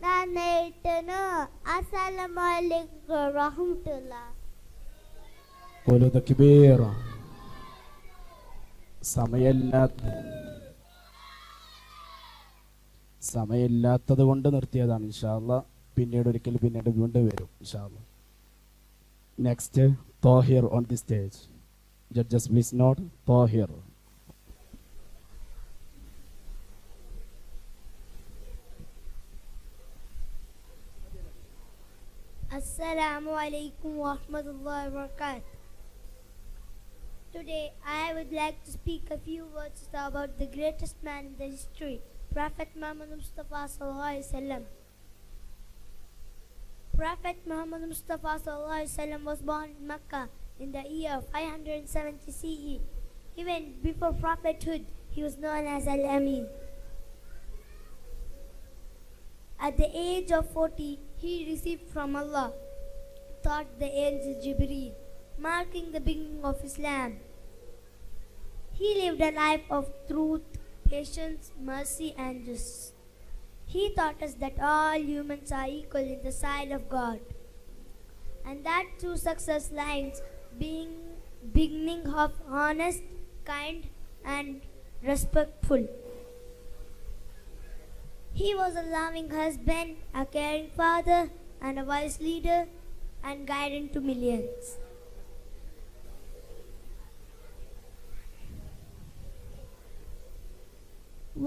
ഞാൻ നിർത്തുന്നു. അസ്സലാമു അലൈക്കും വറഹ്മത്തുള്ളാഹി.
ഖുലു തക്ബീർ. സമയമില്ലാത്തത് കൊണ്ട് നിർത്തിയതാണ്. ഇൻഷാ അല്ലാഹ് പിന്നീട് വീണ്ടും വരും ഇൻഷാ അല്ലാഹ്. Next Tahir on the stage. Judges please note Tahir.
Assalamu alaikum wa rahmatullahi wa barakatuh. Today I would like to speak a few words about the greatest man in the history, Prophet Muhammad Mustafa sallallahu alaihi wasallam. Prophet Muhammad Mustafa sallallahu alaihi wasallam was born in Mecca in the year 570 CE. Even before prophethood, he was known as Al-Amin. At the age of 40, he received from Allah taught the angel Jibreel, marking the beginning of Islam. He lived a life of truth, patience, mercy, and justice. He taught us that all humans are equal in the sight of God, and that true success lies being beginning of honest, kind, and respectful. He was a loving husband, a caring father, and a wise leader, and guiding to millions.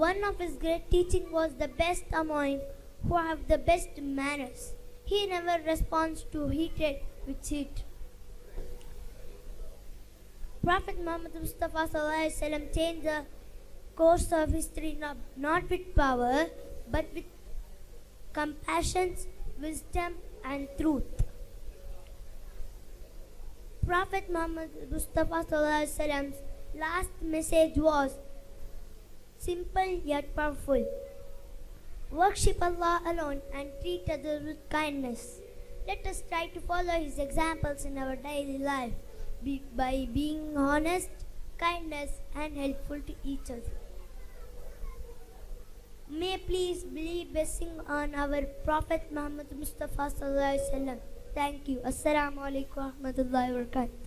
One of his great teaching was the best among who have the best manners. He never responds to hatred with heat. Prophet Muhammad Mustafa sallallahu alaihi wasallam changed the course of history not with power but with compassion, wisdom, and truth. Prophet Muhammad Mustafa sallallahu alaihi wasallam's last message was simple yet powerful. Worship Allah alone and treat others with kindness. Let us try to follow his examples in our daily life by being honest, kindness, and helpful to each other. May please believe blessing on our Prophet Muhammad Mustafa sallallahu alaihi wasallam. Thank you. Assalamu alaikum wa rahmatullahi wa barakatuh.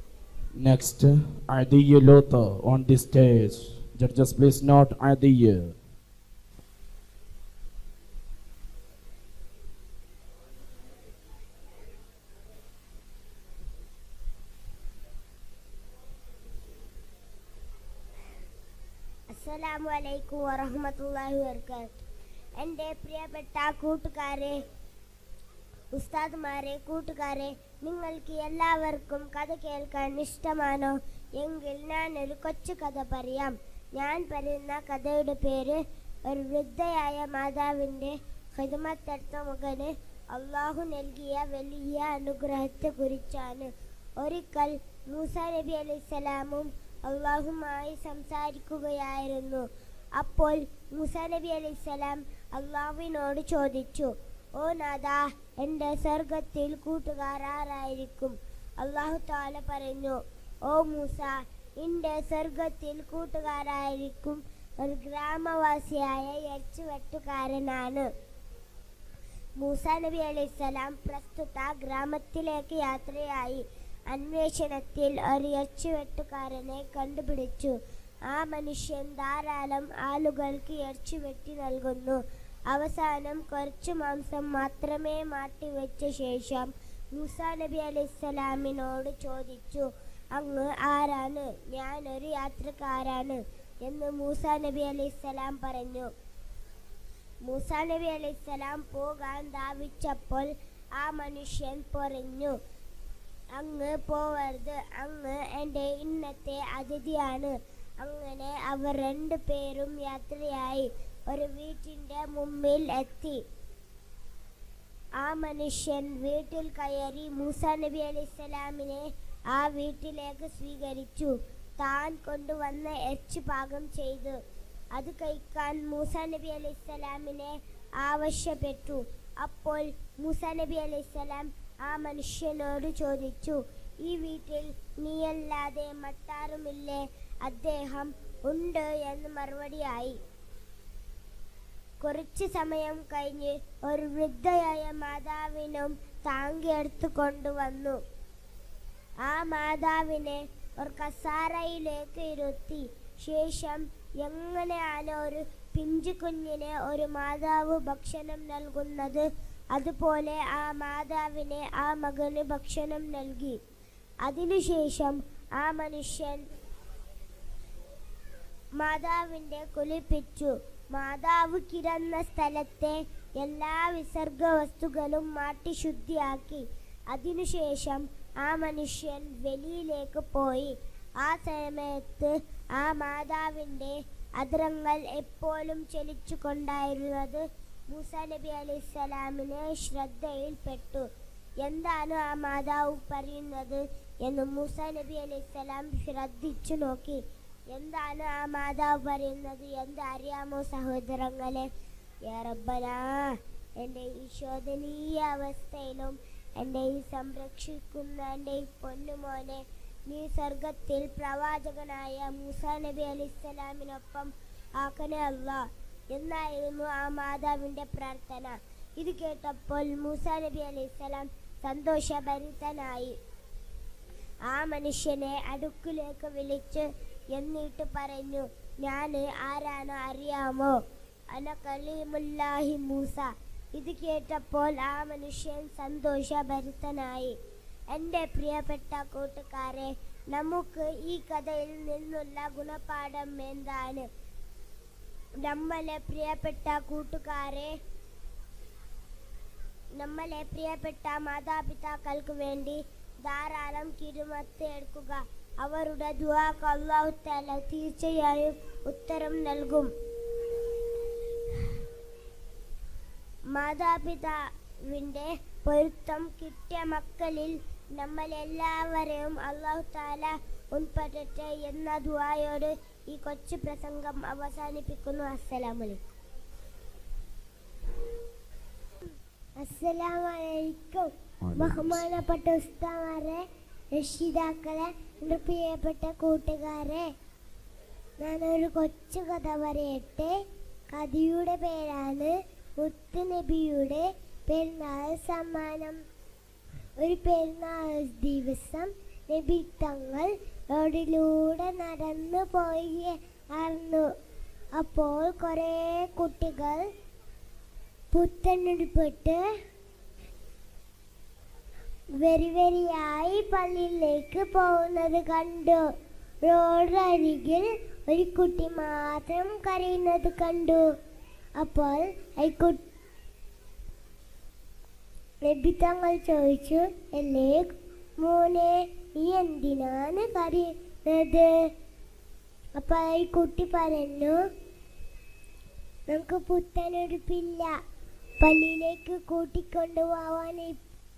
Next, Adiyya Lotha on the stage. Judges please note Adiyya.
അസ്സലാമു അലൈക്കും വറഹ്മത്തുള്ളാഹി വബറകാതുഹു. എൻ്റെ പ്രിയപ്പെട്ട കൂട്ടുകാരെ, ഉസ്താദ്മാരെ, കൂട്ടുകാരെ, നിങ്ങൾക്ക് എല്ലാവർക്കും കഥ കേൾക്കാൻ ഇഷ്ടമാണോ? എങ്കിൽ ഞാനൊരു കൊച്ചു കഥ പറയാം. ഞാൻ പറയുന്ന കഥയുടെ പേര് ഒരു വൃദ്ധയായ മാതാവിൻ്റെ ഖിദ്മത്തെടുത്ത മകന് അള്ളാഹു നൽകിയ വലിയ അനുഗ്രഹത്തെക്കുറിച്ചാണ്. ഒരിക്കൽ മൂസ നബി അലൈഹിസ്സലാമും അള്ളാഹുമായി സംസാരിക്കുകയായിരുന്നു. അപ്പോൾ മൂസ നബി അലൈഹിസ്സലാം അള്ളാഹുവിനോട് ചോദിച്ചു,
ഓ നാഥ, എൻ്റെ സ്വർഗത്തിൽ കൂട്ടുകാർ ആരായിരിക്കും? അല്ലാഹു തആല പറഞ്ഞു, ഓ മൂസ, എൻ്റെ സ്വർഗത്തിൽ കൂട്ടുകാരായിരിക്കും ഒരു ഗ്രാമവാസിയായ ഇറച്ചിവെട്ടുകാരനാണ്. മൂസ നബി അലൈഹിസ്സലാം പ്രസ്തുത ഗ്രാമത്തിലേക്ക് യാത്രയായി. അന്വേഷണത്തിൽ ഒരു ഇറച്ചിവെട്ടുകാരനെ കണ്ടുപിടിച്ചു. ആ മനുഷ്യൻ ധാരാളം ആളുകൾക്ക് ഇറച്ചി വെട്ടി നൽകുന്നു. അവസാനം കുറച്ചു മാംസം മാത്രമേ മാറ്റിവെച്ച ശേഷം മൂസ നബി അലൈഹിസ്സലാമിനോട് ചോദിച്ചു, അങ്ങ് ആരാണ്? ഞാനൊരു യാത്രക്കാരാണ് എന്ന് മൂസ നബി അലൈഹിസ്സലാം പറഞ്ഞു. മൂസ നബി അലൈഹിസ്സലാം പോകാൻ ധാവിച്ചപ്പോൾ ആ മനുഷ്യൻ പറഞ്ഞു, അങ്ങ് പോവരുത്, അങ്ങ് എൻ്റെ ഇന്നത്തെ അതിഥിയാണ്. അങ്ങനെ അവർ രണ്ടുപേരും യാത്രയായി ഒരു വീട്ടിൻ്റെ മുമ്പിൽ എത്തി. ആ മനുഷ്യൻ വീട്ടിൽ കയറി മൂസ നബി അലൈഹിസ്സലാമിനെ ആ വീട്ടിലേക്ക് സ്വീകരിച്ചു. താൻ കൊണ്ടുവന്ന ഇറച്ചി പാകം ചെയ്തു അത് കഴിക്കാൻ മൂസ നബി അലൈഹിസ്സലാമിനെ ആവശ്യപ്പെട്ടു. അപ്പോൾ മൂസ നബി അലൈഹിസ്സലാം ആ മനുഷ്യനോട് ചോദിച്ചു, ഈ വീട്ടിൽ നീയല്ലാതെ മറ്റാരുമില്ലേ? അദ്ദേഹം ഉണ്ട് എന്ന് മറുപടിയായി. കുറച്ചു സമയം കഴിഞ്ഞ് ഒരു വൃദ്ധയായ മാതാവിനും താങ്ങിയെടുത്തു കൊണ്ടുവന്നു. ആ മാതാവിനെ ഒരു കസാരയിലേക്ക് ഇരുത്തി. ശേഷം എങ്ങനെയാണ് ഒരു പിഞ്ചു കുഞ്ഞിനെ ഒരു മാതാവ് ഭക്ഷണം നൽകുന്നത്, അതുപോലെ ആ മാതാവിനെ ആ മകന് ഭക്ഷണം നൽകി. അതിനുശേഷം ആ മനുഷ്യൻ മാതാവിൻ്റെ കുളിപ്പിച്ചു. മാതാവ് കിടന്ന സ്ഥലത്തെ എല്ലാ വിസർഗ വസ്തുക്കളും മാറ്റി ശുദ്ധിയാക്കി. അതിനുശേഷം ആ മനുഷ്യൻ വെളിയിലേക്ക് പോയി. ആ സമയത്ത് ആ മാതാവിൻ്റെ അധരങ്ങൾ എപ്പോഴും ചലിച്ചു കൊണ്ടായിരുന്നത് മൂസ നബി അലൈഹിസ്സലാമിനെ ശ്രദ്ധയിൽപ്പെട്ടു. എന്താണ് ആ മാതാവ് പറയുന്നത് എന്ന് മൂസ നബി അലൈഹിസ്സലാം ശ്രദ്ധിച്ചു നോക്കി. എന്താണ് ആ മാതാവ് പറയുന്നത് എന്ന് അറിയാമോ സഹോദരങ്ങളെ? യാ റബ്ബനാ, എൻ്റെ ഈ ശോധനീയ അവസ്ഥയിലും എൻ്റെ ഈ സംരക്ഷിക്കുന്ന എൻ്റെ ഈ പൊന്നുമോനെ നീ സ്വർഗത്തിൽ പ്രവാചകനായ മൂസ നബി അലൈഹിസ്സലാമിനൊപ്പം ആക്കണേ അല്ലാ എന്നായിരുന്നു ആ മാതാവിൻ്റെ പ്രാർത്ഥന. ഇത് കേട്ടപ്പോൾ മൂസ നബി അലൈഹിസ്സലാം സന്തോഷഭരിതനായി. ആ മനുഷ്യനെ അടുക്കിലേക്ക് വിളിച്ച് എന്നിട്ട് പറഞ്ഞു, ഞാൻ ആരാണ് അറിയാമോ? അന കലീമുല്ലാഹി മൂസ. ഇത് കേട്ടപ്പോൾ ആ മനുഷ്യൻ സന്തോഷഭരിതനായി. എൻ്റെ പ്രിയപ്പെട്ട കൂട്ടുകാരെ, നമുക്ക് ഈ കഥയിൽ നിന്നുള്ള ഗുണപാഠം എന്താണ്? നമ്മളെ പ്രിയപ്പെട്ട കൂട്ടുകാരെ, നമ്മളെ പ്രിയപ്പെട്ട മാതാപിതാക്കൾക്ക് വേണ്ടി ധാരാളം കിരുമത്ത് എടുക്കുക. അവരുടെ ദുആക്ക് അല്ലാഹു തആല തീർച്ചയായും ഉത്തരം നൽകും. മാതാപിതാവിൻ്റെ പൊരുത്തം കിട്ടിയ മക്കളിൽ നമ്മൾ എല്ലാവരെയും അല്ലാഹു തആല ഉൾപ്പെടുത്തട്ടെ എന്ന ദുആയോട് ഈ കൊച്ചു പ്രസംഗം അവസാനിപ്പിക്കുന്നു. അസ്സലാമു അലൈക്കും. ബഹുമാനപ്പെട്ട ഉസ്താദുമാരെ, രക്ഷിതാക്കളെ, എൻ്റെ പ്രിയപ്പെട്ട കൂട്ടുകാരെ, ഞാനൊരു കൊച്ചു കഥ പറയട്ടെ. കഥയുടെ പേരാണ് മുത്ത് നബിയുടെ പെരുന്നാൾ സമ്മാനം. ഒരു പെരുന്നാൾ ദിവസം നബി തങ്ങൾ റോഡിലൂടെ നടന്നു പോയിരുന്നു. അപ്പോൾ കുറേ കുട്ടികൾ പുത്തനുടുപ്പിട്ട് വരിവരിയായി പള്ളിയിലേക്ക് പോകുന്നത് കണ്ടു. റോഡരികിൽ ഒരു കുട്ടി മാത്രം കരയുന്നത് കണ്ടു. അപ്പോൾ നബി തങ്ങൾ ചോദിച്ചു, അല്ലേ മോനെ, നീ എന്തിനാണ് കരയുന്നത്? അപ്പോൾ ഈ കുട്ടി പറഞ്ഞു, നമുക്ക് പുത്തനുടുപ്പില്ല, പള്ളിയിലേക്ക് കൂട്ടിക്കൊണ്ടുപോവാൻ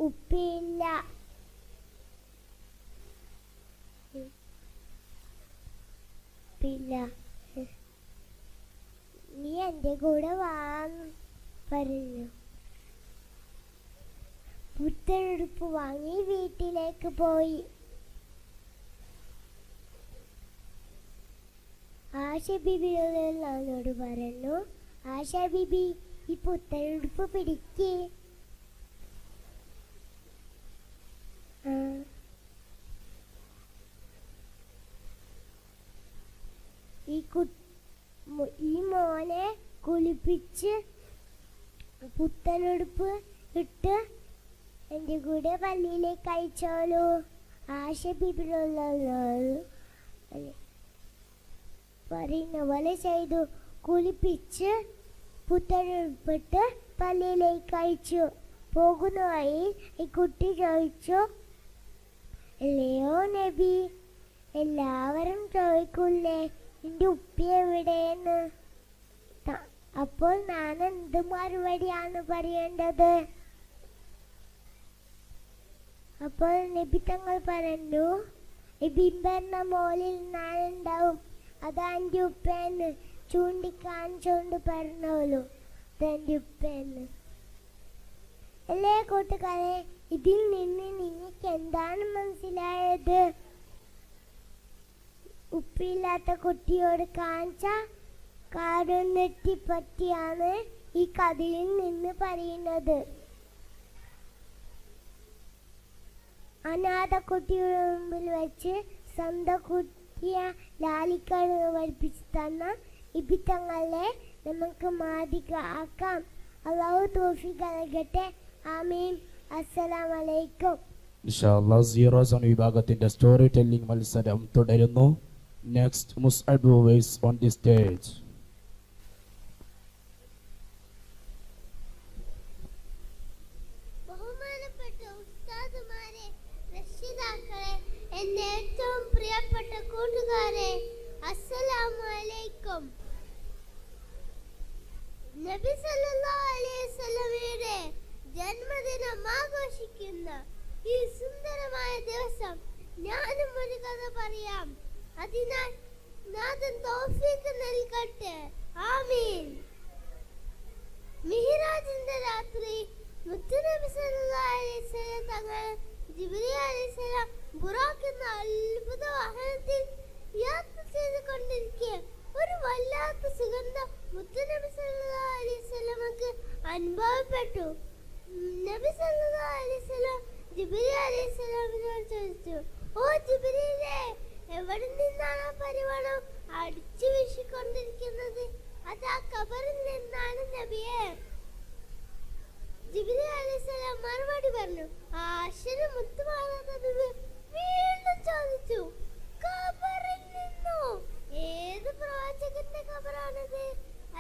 ഉപ്പില്ല. നീ എൻ്റെ കൂടെ വാ പറഞ്ഞു. പുത്തനുടുപ്പ് വാങ്ങി വീട്ടിലേക്ക് പോയി. ആശ ബിബി എന്നോട് പറഞ്ഞു, ആശ ബിബി ഈ പുത്തനുടുപ്പ് പിടിക്ക്. ഈ മോനെ കുളിപ്പിച്ച് പുത്തനുടുപ്പ് ഇട്ട് എൻ്റെ കൂടെ പള്ളിയിലേക്ക് അയച്ചോളൂ. ആശ ബിബിനുള്ള പറയുന്ന പോലെ ചെയ്തു. കുളിപ്പിച്ച് പുത്തനുടുപ്പിട്ട് പള്ളിയിലേക്ക് അയച്ചു. പോകുന്ന വഴി ഈ കുട്ടി ചോദിച്ചു, അല്ലയോ നബി, എല്ലാവരും ചോദിക്കൂലേ നിന്റെ ഉപ്പ എവിടെയെന്ന്? അപ്പോൾ ഞാൻ എന്ത് മറുപടിയാണ് പറയേണ്ടത്? അപ്പോൾ നബി തങ്ങൾ പറഞ്ഞു, ഈ ബിംബറിന്റെ മോളിൽ ഞാനുണ്ടാവും, അതാ എൻ്റെ ഉപ്പയെന്ന് ചൂണ്ടിക്കാണിച്ചുകൊണ്ട് പറഞ്ഞോളൂ, അതെൻ്റെ ഉപ്പയെന്ന്. അല്ലേ കൂട്ടുകാരെ, ഇതിൽ നിന്ന് നിങ്ങൾക്ക് എന്താണ് മനസ്സിലായത്? ഉപ്പില്ലാത്ത കുട്ടിയോട് കാണിച്ച കാരുണ്യത്തെ പറ്റിയാണ് ഈ കഥയിൽ നിന്ന് പറയുന്നത്. അനാഥ കുട്ടിയുടെ മുമ്പിൽ വെച്ച് സ്വന്തം കുട്ടിയെ ലാലിക്കാൻ പഠിപ്പിച്ചു തന്ന ഇബിത്തങ്ങളെ നമുക്ക് മാതൃക ആക്കാം. അല്ലാഹു തൗഫീഖ് നൽകട്ടെ. ആമീൻ. അസ്സലാമു അലൈക്കും.
ഇൻഷാ അല്ലാഹ് 0 സോൺ വിഭാഗത്തിന്റെ സ്റ്റോറി ടെല്ലിംഗ് മത്സരം തുടരുന്നു. Next Musab Uwais on the stage.
ബഹുമാനപ്പെട്ട ഉസ്താദുമാരെ, രക്ഷിതാക്കളെ, എൻ്റെ ഏറ്റവും പ്രിയപ്പെട്ട കൂട്ടുകാരെ, അസ്സലാമു അലൈക്കും. നബി സല്ലല്ലാഹു അലൈഹി വസല്ലമയുടെ ജന്മദിനം ആഘോഷിക്കുന്ന ഈ സുന്ദരമായ ദിവസം ഞാനും ഒരു കഥ പറയാം. അതിനാൽ നാഥൻ തൗഫീഖ് നൽകട്ടെ. ആമീൻ. മിഹ്റാജിന്റെ രാത്രി മുത്തുനബി സല്ലല്ലാഹു അലൈഹി വസല്ലം തങ്ങൾ ജിബ്രീൽ അലൈഹിസ്സലാം ബുറാഖ് എന്ന അത്ഭുത വാഹനത്തിൽ യാത്ര ചെയ്തുകൊണ്ടിരിക്കെ ഒരു വല്ലാത്ത സുഗന്ധം മുത്തുനബി സല്ലല്ലാഹു അലൈഹി വസല്ലമക്ക് അനുഭവപ്പെട്ടു. നബി സല്ലല്ലാഹു അലൈഹി വസല്ലം ജിബ്രീൽ അലൈഹിസ്സലാമിനോട് ചോദിച്ചു, ഓ ജിബ്രീലേ, എവിടെ നിന്നാണ് പരിമളം അടിച്ചു വീശിക്കൊണ്ടിരിക്കുന്നത്? അത് ആ ഖബറിൽ നിന്നാണ് നബിയെ. ജിബ്രീൽ അലൈഹിസ്സലാം മറുപടി പറഞ്ഞു. ആശിന് മുത്തുമാറാത്ത വീണ്ടും ചോദിച്ചു, ഖബറിൽ നിന്നോ? ഏത് പ്രവാചകന്റെ ഖബറാണത്?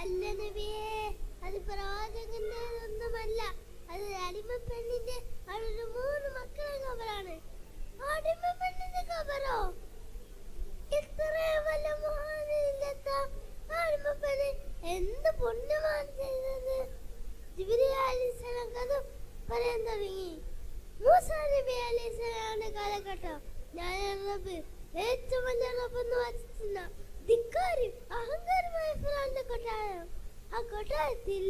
അല്ല നബിയെ, അത് പ്രവാചകന്റെ ഒന്നുമല്ല, അത് അടിമ പെണ്ണിന്റെ അവരുടെ 3 മക്കളുടെ ഖബറാണ്. അടിമ പെണ്ണിന്റെ ഖബറോ? ഇത്രയും വല്ല മോഹനില്ലാത്ത അടിമ പെണ്ണ് എന്ത് പുണ്യമാണ് ചെയ്തത്? ജിബ്രീൽ അലൈഹിസ്സലാം കഥ പറയാൻ തുടങ്ങി. മൂസാ നബി അലൈഹിസ്സലാമിന്റെ കാലഘട്ടം ഞാൻ റബ്ബ്, ഏറ്റവും വലിയ റബ്ബെന്ന് വച്ചിരുന്ന ധിക്കാരി അഹങ്കാരമായ ഫിറഔന്റെ കൊട്ടാരം. ആ കൊട്ടാരത്തിൽ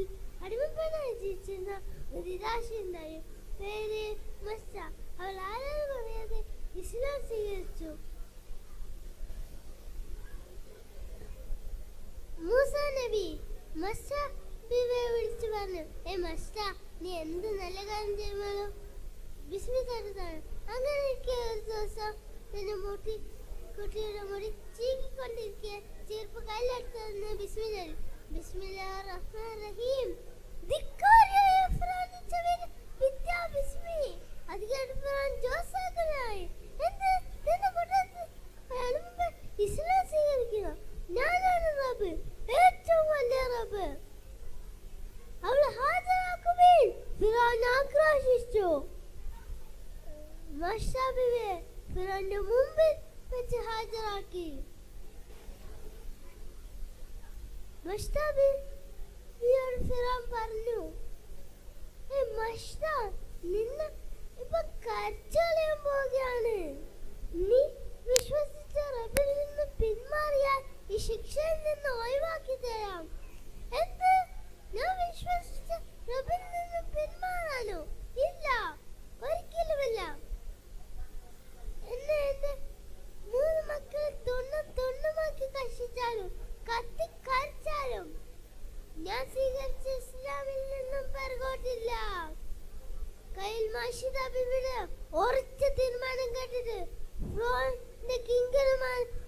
അടിമപ്പെടാൻ ജീവിച്ചിരുന്ന ഒരു ദാസിയുണ്ടായി. പേര് മസ്സ. അവൾ ആരാരും പറയാതെ ഇസ്ലാം സ്വീകരിച്ചു. മൂസാ നബി മസ്സ ബിബിയെ വിളിച്ചു പറഞ്ഞു, മസ്സ, നീ എന്ത് നല്ല കാര്യം ചെയ്യുമല്ലോ, ബിസ്മി കരുതാണ്. അങ്ങനെ ഒരു ദിവസം കുട്ടിയുടെ മുടി ചീകിക്കൊണ്ടിരിക്കെ ചെരുപ്പ് കയ്യിലെടുത്ത് ബിസ്മി തരും. ബിസ്മില്ലാഹിർ റഹ്മാനിർ റഹീം. ധിക്കാരിയായ ഫിറഔന്റെ ചെവിയിൽ വിദ്യാ ബിസ്മി. അത് കേട്ട് ഫിറഔൻ ജോസാക്കനായി. എന്ത് നിന്റെ കൂട്ടത്തിൽ ഇസ്ലാം സ്വീകരിക്കുക? ഞാനാണ് റബ്ബ്, ഏറ്റവും വലിയ റബ്ബ്. അവളെ ഹാജരാക്കുമേൽ ഫിറഔൻ ആക്രോശിച്ചു. മസ്സ ബിബിയെ ഫിറഔന്റെ മുമ്പിൽ വെച്ച് ഹാജരാക്കി. ഫിറഔൻ പറഞ്ഞു, നിന്നെ ഇപ്പൊ കരച്ചളയാൻ പോവുകയാണ്. നീ വിശ്വസിച്ച റബ്ബിൽ നിന്ന് പിന്മാറിയാൽ ഈ ശിക്ഷയിൽ നിന്ന് ഒഴിവാക്കി തരാം. എന്ത്? ഞാൻ വിശ്വസിച്ച റബ്ബിൽ നിന്ന് പിന്മാറാനോ? ഇല്ല,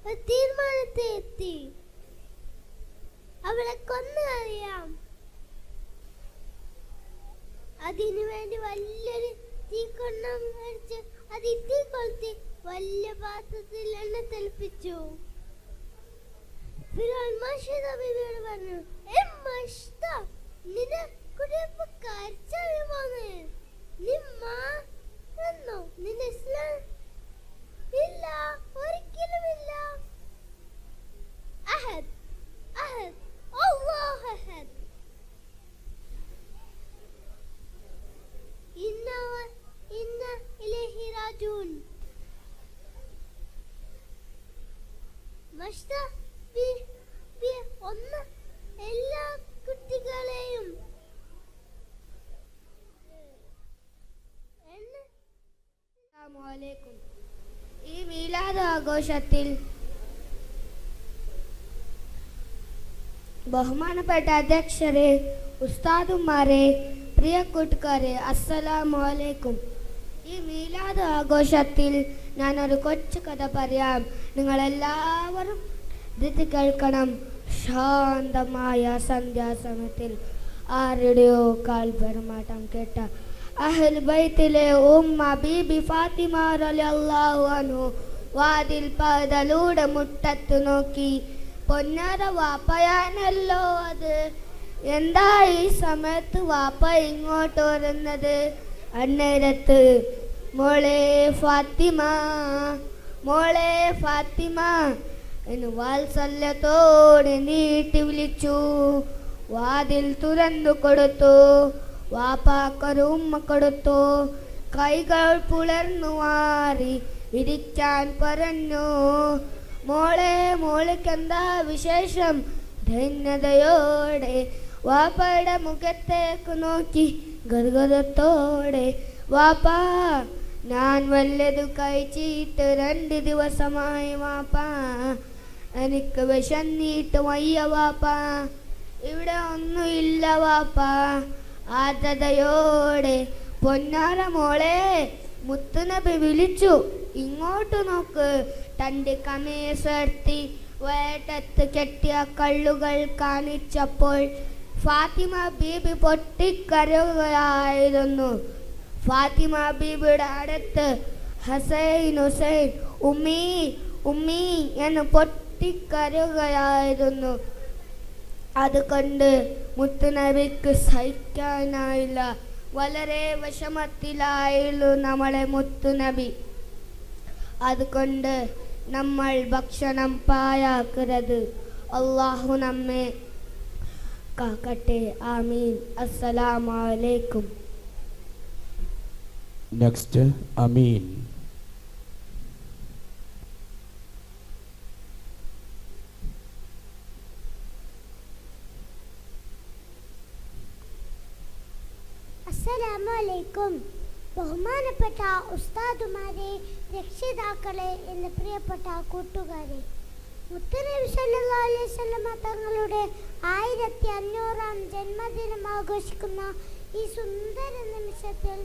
ഒരു തീരുമാനത്തിൽ എത്തി. അവളെ കൊന്നറിയാം. അതിനു വേണ്ടി വലിയൊരു തീക്കൊണ്ണം അടിച്ച് അത് തീ കൊളുത്തി വലിയ പാത്രത്തിൽ എണ്ണ തെളിപ്പിച്ചു. ഫിറോൻ മഷ്ത ബീവിയോട് പറഞ്ഞു, മഷ്ത, നിന്റെ കുടിയപ്പ കരച്ചറിയുമോന്ന്? നീ മാറന്നോ? നിന്റെ ഇസ്ലാം ഇല്ല, ഒരിക്കലുമില്ല. അഹദ് അഹദ് അല്ലാഹു അഹദ്. ഇന്ന ഇലൈഹി റാജിഊൻ. മഷ്ത ഒന്ന് എല്ലാ കുട്ടികളെയും
അസ്സലാമുഅലൈക്കും. ഈ മീലാദ് ആഘോഷത്തിൽ ബഹുമാനപ്പെട്ട അധ്യക്ഷരെ, ഉസ്താദുമാരെ, പ്രിയ കൂട്ടുകാരെ, അസ്സലാമുഅലൈക്കും. ഈ മീലാദ് ആഘോഷത്തിൽ ഞാനൊരു കൊച്ചു കഥ പറയാം. നിങ്ങളെല്ലാവരും ഇത് കേൾക്കണം. ശാന്തമായ സന്ധ്യാസമയത്തിൽ ആരുടെയോ കാൽ പെരുമാറ്റം കേട്ട അഹ്ൽ ബൈത്തിലെ ഉമ്മ ബീബി ഫാത്തിമ റളിയല്ലാഹു അൻഹു വാതിൽ പതലൂടെ മുറ്റത്ത് നോക്കി. പൊന്നാര വാപ്പയാണല്ലോ അത്. എന്താ ഈ സമയത്ത് വാപ്പ ഇങ്ങോട്ട് വരുന്നത്? അന്നേരത്ത് മോളെ ഫാത്തിമ, മോളെ ഫാത്തിമ എന്ന് വാത്സല്യത്തോടെ നീട്ടി വിളിച്ചു. വാതിൽ തുറന്നു കൊടുത്തു. വാപ്പാക്കൊരു ഉമ്മ കൊടുത്തു. കൈകൾ പുലർന്നു മാറി ഇരിക്കാൻ പറഞ്ഞു. മോളെ, മോളിക്കെന്താ വിശേഷം? ധന്യതയോടെ വാപ്പയുടെ മുഖത്തേക്ക് നോക്കി ഗദ്ഗദത്തോടെ, വാപ്പാ, ഞാൻ വല്ലതു കഴിച്ചിട്ട് 2 ദിവസമായി വാപ്പാ. എനിക്ക് വിശന്നിട്ട് വയ്യ വാപ്പാ. ഇവിടെ ഒന്നുമില്ല വാപ്പാ. ആർദ്രതയോടെ പൊന്നാര മോളെ മുത്തുനബി വിളിച്ചു. ഇങ്ങോട്ട് നോക്ക്. തൻ്റെ കമീസെടുത്തി വേട്ടത്ത് കെട്ടിയ കള്ളുകൾ കാണിച്ചപ്പോൾ ഫാത്തിമ ബീബി പൊട്ടിക്കരയുകയായിരുന്നു. ഫാത്തിമ ബീബിയുടെ അടുത്ത് ഹസൈൻ, ഹുസൈൻ, ഉമ്മി, ഉമ്മി എന്ന് പൊട്ടിക്കരയുകയായിരുന്നു. അത് കണ്ട് മുത്തുനബിക്ക് സഹിക്കാനായില്ല. വളരെ വിഷമത്തിലായിരുന്നു നമ്മളെ മുത്തുനബി. അതുകൊണ്ട് നമ്മൾ ഭക്ഷണം പാഴാക്കരുത്. അള്ളാഹു നമ്മെ കാക്കട്ടെ. ആമീൻ. അസ്സലാമു അലൈക്കും.
നെക്സ്റ്റ് അമീൻ.
അസ്സലാമലൈക്കും. ബഹുമാനപ്പെട്ട ഉസ്താദുമാരെ, രക്ഷിതാക്കളെ, എൻ്റെ പ്രിയപ്പെട്ട കൂട്ടുകാരെ, മുത്തുനബി സല്ലല്ലാഹു അലൈഹി വസല്ലം തങ്ങളുടെ 1500-ാം ജന്മദിനം ആഘോഷിക്കുന്ന ഈ സുന്ദര നിമിഷത്തിൽ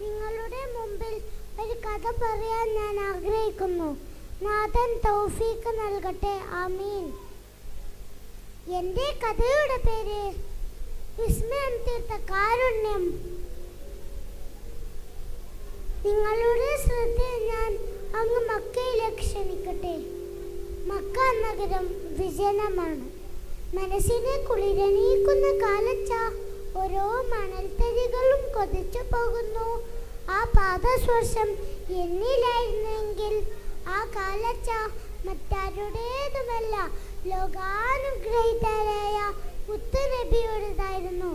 നിങ്ങളുടെ മുമ്പിൽ ഒരു കഥ പറയാൻ ഞാൻ ആഗ്രഹിക്കുന്നു. നാഥൻ തൗഫീഖ് നൽകട്ടെ. ആമീൻ. എൻ്റെ കഥയുടെ പേര് വിസ്മയം തീർത്ത കാരുണ്യം. നിങ്ങളുടെ ശ്രദ്ധയെ ഞാൻ അങ്ങ് മക്കയിലേക്ക് ക്ഷണിക്കട്ടെ. മക്ക നഗരം വിജനമാണ്. മനസ്സിനെ കുളിരണിയിക്കുന്ന കാലച്ച ഓരോ മണൽത്തരികളും കൊതിച്ചു പോകുന്നു. ആ പാദസ്പർശം എന്നിലായിരുന്നെങ്കിൽ ആ കാലച്ച മറ്റാരുടേതുമല്ല, ലോകാനുഗ്രഹിതരായ മുത്തുനബിയുടേതായിരുന്നു.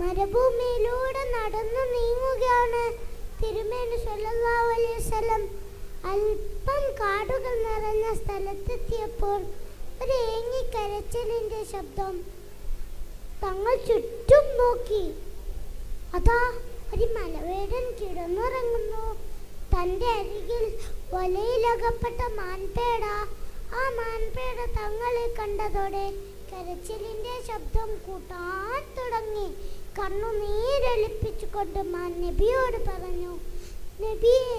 മരുഭൂമിയിലൂടെ നടന്നു നീങ്ങുകയാണ് തിരുമേനി സല്ലല്ലാഹു അലൈഹി വസല്ലം. അല്പം കാടുകൾ നിറഞ്ഞ സ്ഥലത്തെത്തിയപ്പോൾ ഒരു ഏങ്ങിക്കരച്ചിലിന്റെ ശബ്ദം. തങ്ങൾ ചുറ്റും നോക്കി. അതാ ഒരു മലവേടൻ കിടന്നുറങ്ങുന്നു. തൻ്റെ അരികിൽ വലയിലകപ്പെട്ട മാൻപേട. ആ മാൻപേട തങ്ങളെ കണ്ടതോടെ കരച്ചിലിന്റെ ശബ്ദം കൂട്ടാൻ തുടങ്ങി. കണ്ണുനീരൊലിപ്പിച്ചുകൊണ്ട് മാൻ നബിയോട് പറഞ്ഞു, നബിയെ,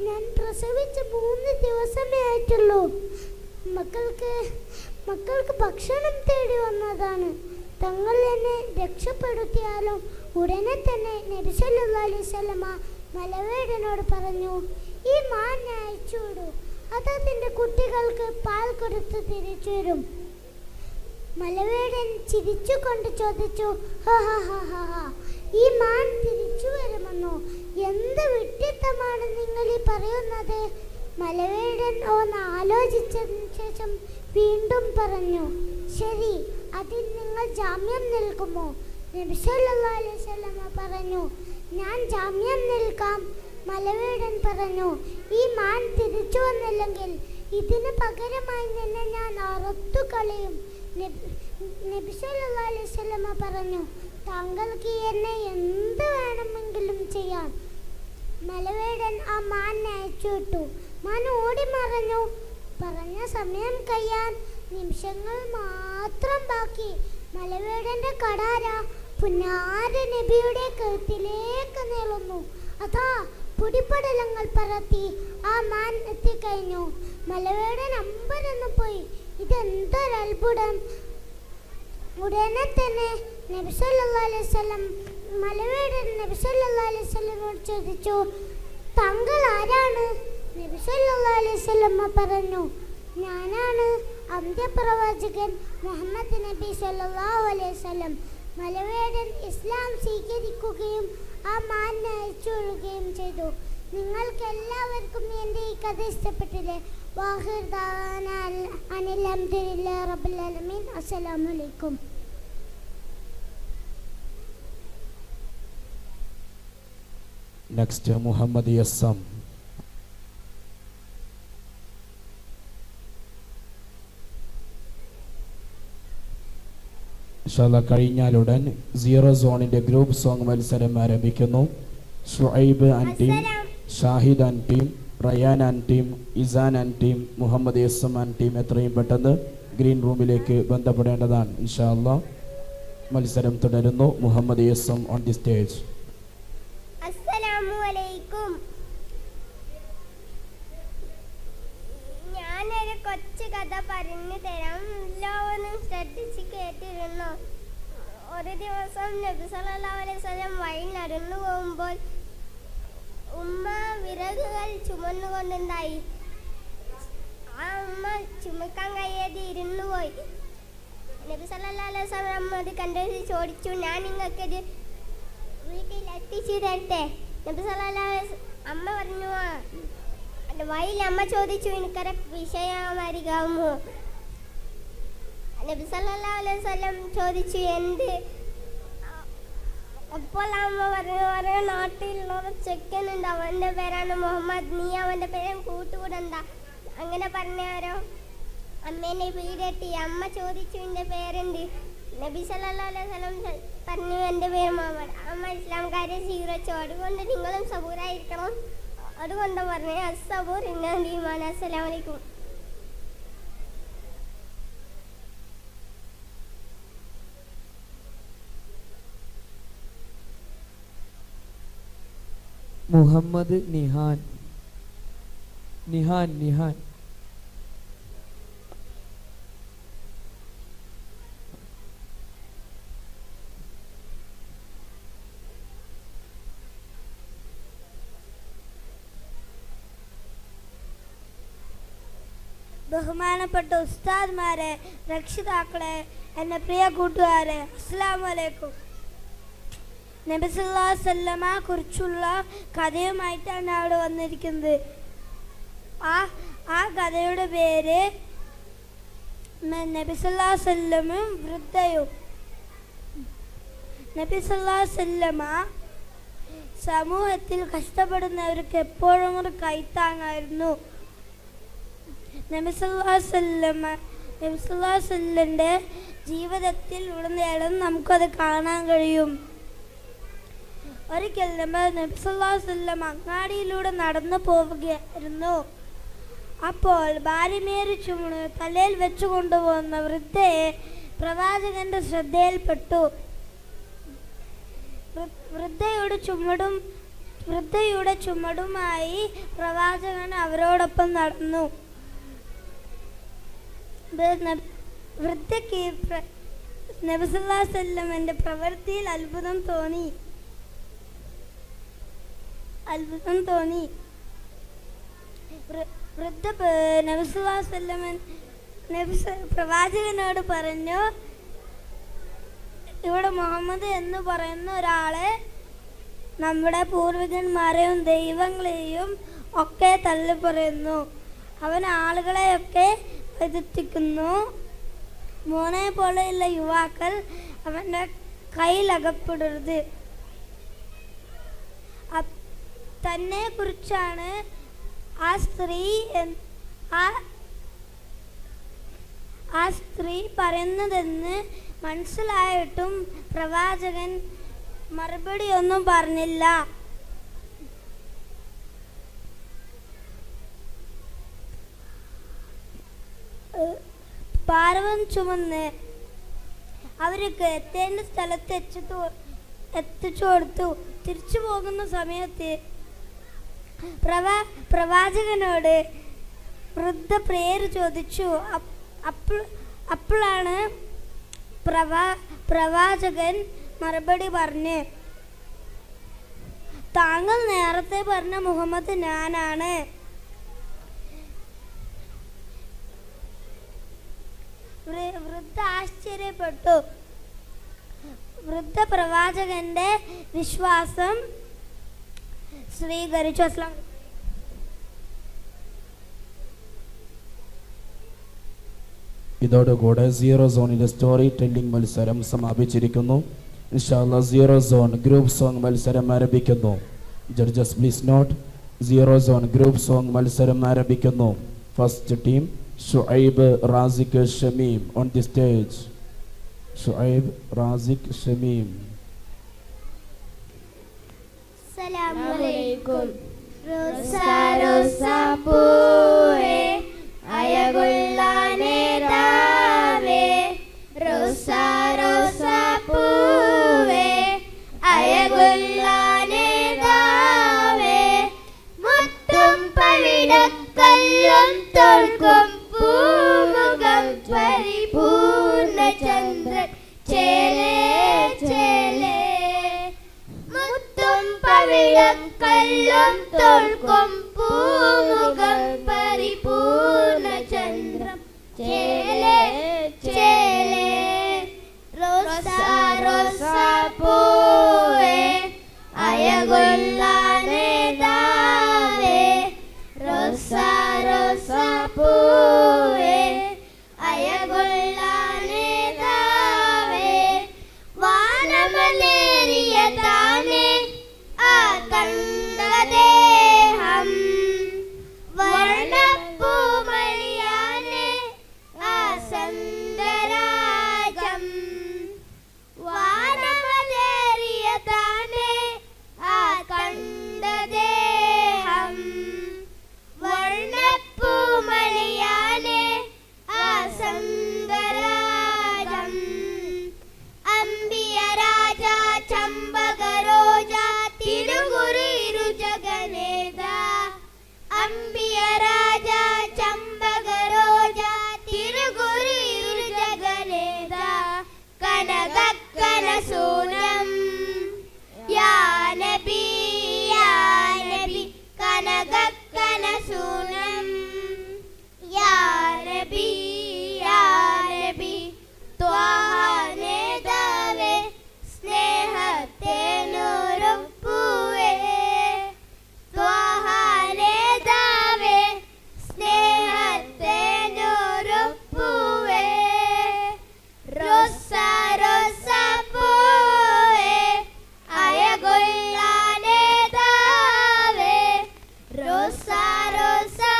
ഞാൻ പ്രസവിച്ച് 3 ദിവസമേ ആയിട്ടുള്ളൂ. മക്കൾക്ക് ഭക്ഷണം തേടി വന്നതാണ്. തങ്ങൾ എന്നെ രക്ഷപ്പെടുത്തിയാലും ഉടനെ തന്നെ നബി സല്ലല്ലാഹു അലൈഹി വസല്ലമ മലവേടനോട് പറഞ്ഞു, ഈ മാനിനെ അയച്ചുവിടൂ, അത് അതിൻ്റെ കുട്ടികൾക്ക് പാൽ കൊടുത്ത് തിരിച്ചു വരും. മലവേടൻ ചിരിച്ചുകൊണ്ട് ചോദിച്ചു, ഹാ ഹാ ഹാ ഹാ ഹാ, ഈ മാൻ തിരിച്ചു വരുമെന്നോ? എന്ത് വിഡ്ഢിത്തമാണ് നിങ്ങൾ ഈ പറയുന്നത്? മലവേടൻ ഒന്ന് ആലോചിച്ചതിന് ശേഷം വീണ്ടും പറഞ്ഞു, ശരി, അതിൽ നിങ്ങൾ ജാമ്യം നിൽക്കുമോ? നബി സല്ലല്ലാഹു അലൈഹി വസല്ലമ പറഞ്ഞു, ഞാൻ ജാമ്യം നിൽക്കാം. മലവേടൻ പറഞ്ഞു, ഈ മാൻ തിരിച്ചു വന്നില്ലെങ്കിൽ ഇതിന് പകരമായി നിന്നെ ഞാൻ അറുത്തു കളയും. നബി സല്ലല്ലാഹു അലൈഹി വസല്ലമ പറഞ്ഞു, താങ്കൾക്ക് എന്നെ എന്ത് വേണമെങ്കിലും ചെയ്യാം. മലവേടൻ ആ മാനിനെ അയച്ചു വിട്ടു. മാൻ ഓടി മറഞ്ഞു. പറഞ്ഞ സമയം കഴിയാൻ നിമിഷങ്ങൾ മാത്രം ബാക്കി. മലവേടന്റെ കടാര പുന്നാര നബിയുടെ കഴുത്തിലേക്ക് നീളുന്നു. അതാ പൊടിപടലങ്ങൾ പറത്തി ആ മാൻ എത്തിക്കഴിഞ്ഞു. മലവേടൻ അമ്പരന്ന് പോയി. ഇതെന്തൊരത്ഭുതം! ഉടനെ തന്നെ നബി സല്ലല്ലാഹു അലൈഹി വസല്ലം മലവേടൻ നബി സല്ലല്ലാഹു അലൈഹി വസല്ലമയോട് ചോദിച്ചു, താങ്കൾ ആരാണ്? നബി സല്ലല്ലാഹു അലൈഹി വസല്ലം പറഞ്ഞു, ഞാനാണ് അന്ത്യപ്രവാചകൻ മുഹമ്മദ് നബി സല്ലല്ലാഹു അലൈഹി വസല്ലം. മലവേടൻ ഇസ്ലാം സ്വീകരിക്കുകയും ആ മാനിനെ അയച്ചുകൊള്ളുകയും ചെയ്തു. നിങ്ങൾക്ക് എല്ലാവർക്കും എൻ്റെ ഈ കഥ ഇഷ്ടപ്പെട്ടില്ലേ? വാഹിർ ദഅവാന അനിൽ ഹംദുലില്ലാഹി റബ്ബിൽ ആലമീൻ. അസ്സലാമു അലൈക്കും.
നെക്സ്റ്റ് മുഹമ്മദ് യസം. കഴിഞ്ഞാലുടൻ 0 സോണിന്റെ ഗ്രൂപ്പ് സോങ് മത്സരം ആരംഭിക്കുന്നു. Shuaib and team, Shahid and team, Rayan and team, Izan and team, Muhammad Yasam and team എത്രയും പെട്ടെന്ന് ഗ്രീൻ റൂമിലേക്ക് ബന്ധപ്പെടേണ്ടതാണ്. ഇൻഷാ അല്ലാഹ് മത്സരം തുടരുന്നു. Muhammad Yasam on the stage.
അസ്സലാമു അലൈക്കും. ഞാനൊരു കൊച്ചു കഥ പറഞ്ഞു തരാം. എല്ലാവരും ശ്രദ്ധിച്ച് കേട്ടിരുന്നു. ഒരു ദിവസം നബി സല്ലല്ലാഹു അലൈഹി വസല്ലം വഴി നടന്നു പോകുമ്പോൾ ഉമ്മ വിറകുകൾ ചുമന്നുകൊണ്ടുണ്ടായി. ആ ഉമ്മ ചുമക്കാൻ കഴിയാതെ ഇരുന്നു പോയി. നബി സല്ലല്ലാഹു അലൈഹി വസല്ലം അത് കണ്ടത് ചോദിച്ചു, ഞാൻ നിങ്ങൾക്കത് വീട്ടിൽ എത്തിച്ചു തരട്ടെ? നബി സല്ലല്ലാഹു അലൈഹി വസല്ലം അമ്മ പറഞ്ഞു, വഴിയിൽ അമ്മ ചോദിച്ചു, എനിക്കത് വിഷയമറിയാമോ? നബി സല്ലല്ലാഹു അലൈഹി വസല്ലം ചോദിച്ചു, എന്ത്? അപ്പോൾ അമ്മ പറഞ്ഞു, നാട്ടിലുള്ള ചെക്കനുണ്ട്, അവൻ്റെ പേരാണ് മുഹമ്മദ്, നീ അവൻ്റെ പേരും കൂട്ടുകൂടണ്ട. അങ്ങനെ പറഞ്ഞാരോ അമ്മേനെ വീടെത്തി. അമ്മ ചോദിച്ചു, എൻ്റെ പേരുണ്ട്. നബി സല്ലല്ലാഹു അലൈഹി വസല്ലം പറഞ്ഞു, എൻ്റെ പേര് മുഹമ്മദ്. അമ്മ ഇസ്ലാംകാരെ സ്വീകരിച്ചു. അതുകൊണ്ട് നിങ്ങളും സബൂറായിരിക്കണം. അതുകൊണ്ട് പറഞ്ഞു, അസ്സബൂർ ഇന്നൽ ഈമാൻ. അസ്സലാമു അലൈക്കും.
മുഹമ്മദ് നിഹാൻ. നിഹാൻ
ബഹുമാനപ്പെട്ട ഉസ്താദ്മാരെ, രക്ഷിതാക്കളെ, എൻ്റെ പ്രിയ കൂട്ടുകാരെ, അസ്സലാമു അലൈക്കും. നബി സല്ലല്ലാഹു അലൈഹി വസല്ലമ കുറിച്ചുള്ള കഥയുമായിട്ടാണ് അവിടെ വന്നിരിക്കുന്നത്. ആ കഥയുടെ പേര് നബി സല്ലല്ലാഹു അലൈഹി വസല്ലമും വൃദ്ധയും. നബി സല്ലല്ലാഹു അലൈഹി വസല്ലമ സമൂഹത്തിൽ കഷ്ടപ്പെടുന്നവർക്ക് എപ്പോഴും ഒരു കൈത്താങ്ങായിരുന്നു. നബി സല്ലല്ലാഹു അലൈഹി വസല്ലമയുടെ ജീവിതത്തിൽ ഉടനീളം നമുക്കത് കാണാൻ കഴിയും. ഒരിക്കൽ നബി സല്ലല്ലാഹു അലൈഹി വസല്ലം അങ്ങാടിയിലൂടെ നടന്നു പോവുകയായിരുന്നു. അപ്പോൾ ഭാര്യമേറി ചുമട് തലയിൽ വെച്ചു കൊണ്ടുപോകുന്ന വൃദ്ധയെ പ്രവാചകന്റെ ശ്രദ്ധയിൽപ്പെട്ടു. വൃദ്ധയുടെ വൃദ്ധയുടെ ചുമടുമായി പ്രവാചകൻ അവരോടൊപ്പം നടന്നു. വൃദ്ധയ്ക്ക് നബി സല്ലല്ലാഹു അലൈഹി വസല്ലമയുടെ പ്രവൃത്തിയിൽ അത്ഭുതം തോന്നി. വൃദ്ധ നബി സല്ലല്ലാഹു അലൈഹി വസല്ലമ പ്രവാചകനോട് പറഞ്ഞു, ഇവിടെ മുഹമ്മദ് എന്ന് പറയുന്ന ഒരാളെ നമ്മുടെ പൂർവികന്മാരെയും ദൈവങ്ങളെയും ഒക്കെ തള്ളി പറയുന്നു. അവൻ ആളുകളെയൊക്കെ വഴിതെറ്റിക്കുന്നു. മോനെ പോലെയുള്ള യുവാക്കൾ അവൻ്റെ കയ്യിലകപ്പെടരുത്. തന്നെ കുറിച്ചാണ് ആ സ്ത്രീ പറയുന്നതെന്ന് മനസ്സിലായിട്ടും പ്രവാചകൻ മറുപടി ഒന്നും പറഞ്ഞില്ല. ഭാരവും ചുമന്ന് അവർക്ക് എത്തേണ്ട സ്ഥലത്ത് എത്തിച്ചു കൊടുത്തു. തിരിച്ചു പോകുന്ന സമയത്ത് പ്രവാചകനോട് വൃദ്ധ പേര് ചോദിച്ചു. അപ്പോഴാണ് പ്രവാചകൻ മറുപടി പറഞ്ഞ്, താങ്കൾ നേരത്തെ പറഞ്ഞ മുഹമ്മദ് ഞാനാണ്. വൃദ്ധ ആശ്ചര്യപ്പെട്ടു. വൃദ്ധ പ്രവാചകന്റെ വിശ്വാസം സ്വീകരിച്ചു.
ഇതോടുകൂടെ സീറോ സോണിന്റെ സ്റ്റോറി ടെല്ലിംഗ് മത്സരം സമാപിച്ചിരിക്കുന്നു. ഇൻഷാ അല്ലാഹ് സീറോ സോൺ ഗ്രൂപ്പ് സോങ് മത്സരം ആരംഭിക്കുന്നു. Judges please note, zero zone group song മത്സരം ആരംഭിക്കുന്നു. First team Shuaib, Rasiq, Shameem on the stage. Shuaib, Rasiq, Shameem.
അസ്സലാമു അലൈക്കും. റോസാ റോസാ പൂവേ അഴകുള്ള നേതാവേ, റോസാ റോസാ പൂവേ അഴകുള്ള നേതാവേ, മുത്തും പവിഴക്കല്ലും തോൽക്കും പൂമുഖം പരിപൂർണ്ണ ചന്ദ്രൻ ചേലേ ചേലേ, മുത്തും പവിഴക്കല്ലും തോൽക്കും പൂമുഖം പരിപൂർണ്ണ ചന്ദ്രം ചേലേ ചേലേ, റോസാ റോസാ പൂവേ അഴകുള്ള നേതാവേ, റോസാ റോസാ പൂവേ അഴകുള്ള നേതാവേ, വാനമലേറിയതാനേ ആ കണ്ടദേഹം, വർണ്ണപ്പൂമണിയാനേ ആ സന്ദരാജം, വാനമലേറിയതാനേ ആ കണ്ടദേഹം, വർണ്ണപ്പൂമണിയാനേ ആ സന്ദരാജം, അംബിയ രാജ ചമ്പകരോജ തിരുകുറിരു ജഗനേത, അംബിയ രാജ ചമ്പകരോജ തിരുകുറിരു ജഗനേത, കനകക്കനസൂനം യാ നബി കനകക്കനസൂനം യാ നബി ത്വാഹ നേതാവേ, സ്നേഹത്തെ നൂറുപ്പൂവേ, ത്വാഹ നേതാവേ, സ്നേഹത്തെ നൂറുപ്പൂവേ, റോസാ റോസാ പൂവേ അഴകുള്ള നേതാവേ, റോസാ റോസാ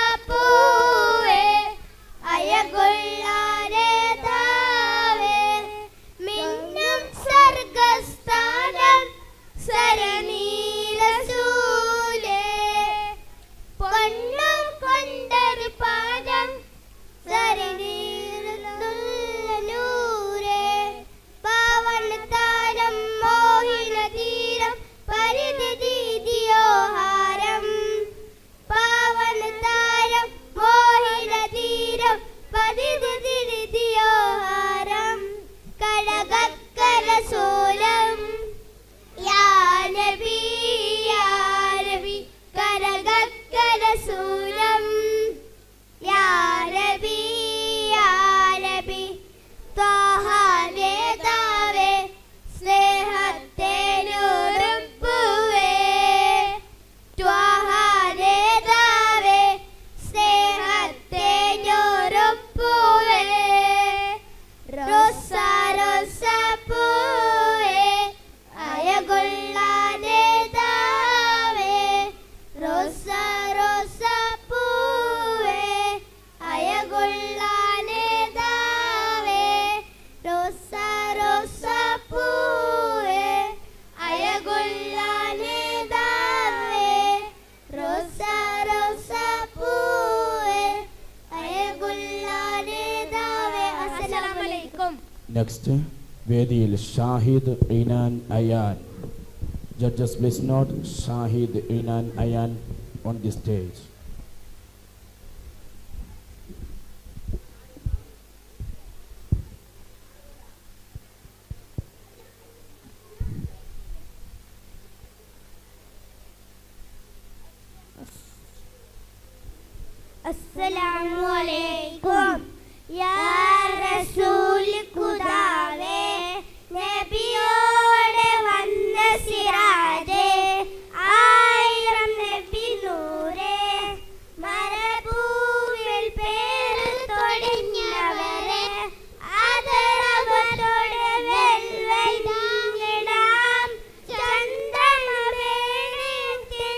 റസൂലം യാ നബി യാ നബി കരകക്ക റസൂലം യാ നബി യാ നബി ത്വാഹ നേതാവേ സ്നേഹത്തെ നൂറുപ്പുവേ ത്വാഹ നേതാവേ സ്നേഹത്തെ നൂറുപ്പുവേ റോസ റോസ പൂവേ അയകൊള്ള നേതാവേ റോസ റോസ പൂവേ അയകൊള്ള നേതാവേ റോസ റോസ പൂവേ അയകൊള്ള നേതാവേ റോസ റോസ പൂവേ അയകൊള്ള നേതാവേ. അസ്സലാമു അലൈക്കും.
നെക്സ്റ്റ് വേദിയിൽ Shahid Inan Ayan. Judges please note Shahid Inan Ayan on the stage.
അസ്സലാമു അലൈക്കും. യാ റസൂൽ ഖുദാവേ നബിയോടെ വന്ന സിറാജേ ആയിരം നബി നൂറേ മരഭൂവിൽ പേര് തൊടിഞ്ഞവരെ ആദരവോടെ വെൽവെല്ലിടാം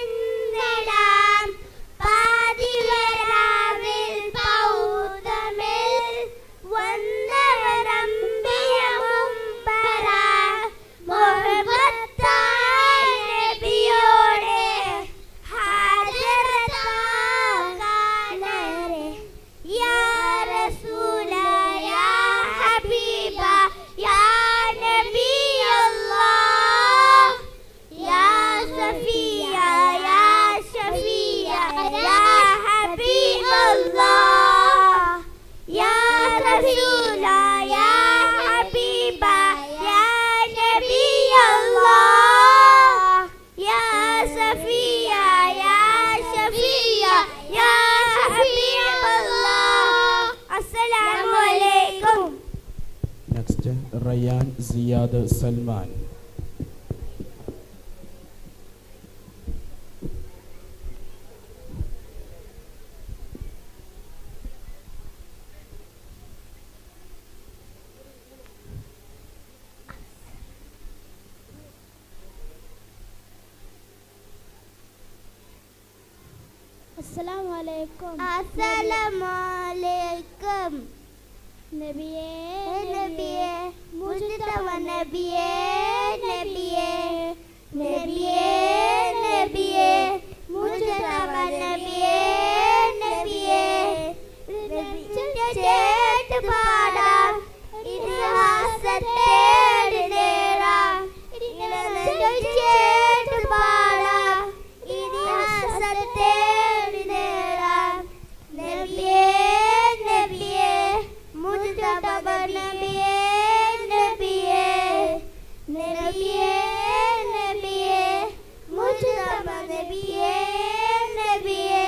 ചന്ദ്രമേണിത്തിന്നിടാം പാതിവരാവിൽ പൗതമിൽ വന്നവരമ്പിയ മുമ്പര മുഹബത്തായ നബിയോടെ ഹാജറതാകാനരെ യാ റസൂല യാ ഹബീബ യാ നബി അല്ലാഹ് യാ സഫിയ യാ ഷഫിയ യാ ഹബീബ അല്ലാഹ് യാ റസൂല യാ ഹബീബ യാ നബി അല്ലാഹ് യാ സഫിയ യാ ഷഫിയ യാ ഹബീബ അല്ലാഹ്. അസ്സലാമു അലൈക്കും.
നെക്സ്റ്റ് റയാൻ സിയാദ് സൽമാൻ.
അസ്സലാമു അലൈക്കും. അസ്സലാമു അലൈക്കും. നബിയേ നബിയേ മുസ്തഫ നബിയേ നബിയേ നബിയേ നബിയേ മുസ്തഫ നബിയേ നബിയേ ചേട്ട് പാടാം ഇതിഹാസത്തേടി നേടാം ചേട്ട് പാടാം ഇതിഹാസത്തേടി നേടാം നബിയേ നബിയേ മുസ്തഫ നബിയേ നബിയേ നബിയേ നബിയേ മുസ്തഫ നബിയേ നബിയേ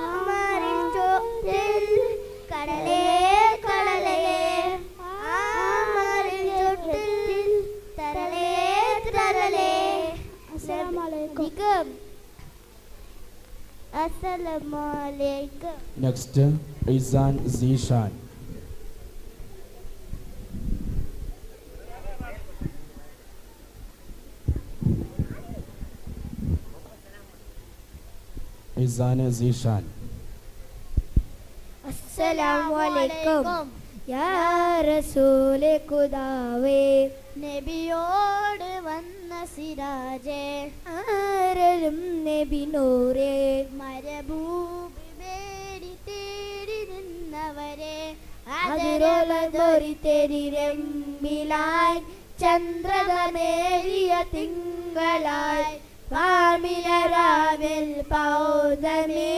हमारे दिल कड़ले कड़ले हमारे दिल तरले तरले. अस्सलामु अलैकुम. अस्सलामु अलैकुम.
നെക്സ്റ്റ് ഇസാൻ സീഷാൻ. ഇസാൻ സീഷാൻ.
अस्सलामु अलैकुम. യാ റസൂലെ ഖുദാവേ നബിയോട് വന്ന സിരാജേ ആരലും നബി നൂറേ മരഭൂമി വേടി തേടി നിന്നവരെ അതിരൊളി തെരിരമ്പിലായി ചന്ദ്രകമേറിയ തിങ്കളായി പാമിലരാവിൽ പൗതമേ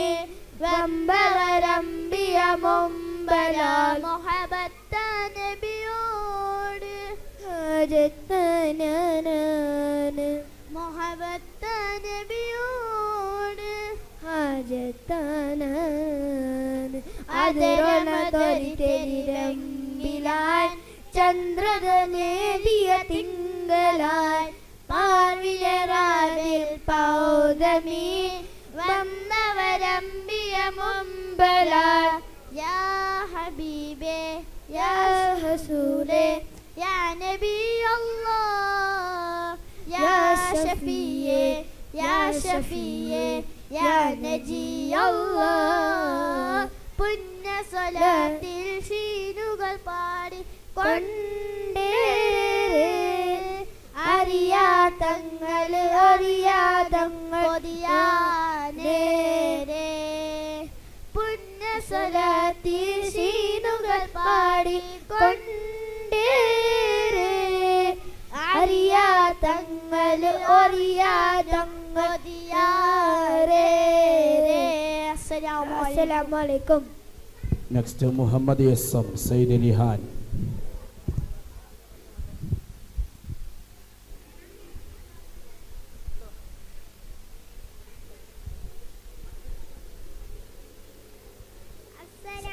വമ്പവരമ്പിയ മുമ്പലാൽ മുഹബത്ത നബിയോട്
ഹാജത്തനാണ് മൊഹബത്ത നബിയോട് ഹാജത്തനാണ് അതിരൊണതൊരിരമ്പിലായി ചന്ദ്രത നേടിയ തിങ്കളായി പാർവിലരാതിൽ പൗർണമി വന്നവരമ്പിയ മുമ്പലാൽ യാ ഹബീബേ യാ റസൂലേ യാ നബി അല്ലാഹ് യാ ഷഫീയേ യാ ഷഫീയേ യാ നജി അല്ലാഹ് പുണ്യ സ്വലാത്തിൽ ഷീനുകൾ പാടി കൊണ്ടേ അറിയാതങ്ങൾ നേരെ പുണ്യ സ്വലാത്തിൽ ഷീനുകൾ പാടി കൊണ്ടേ അറിയാതങ്ങൾ അസ്സലാമു അലൈക്കും.
Next Muhammad S M Sayyid Alihan.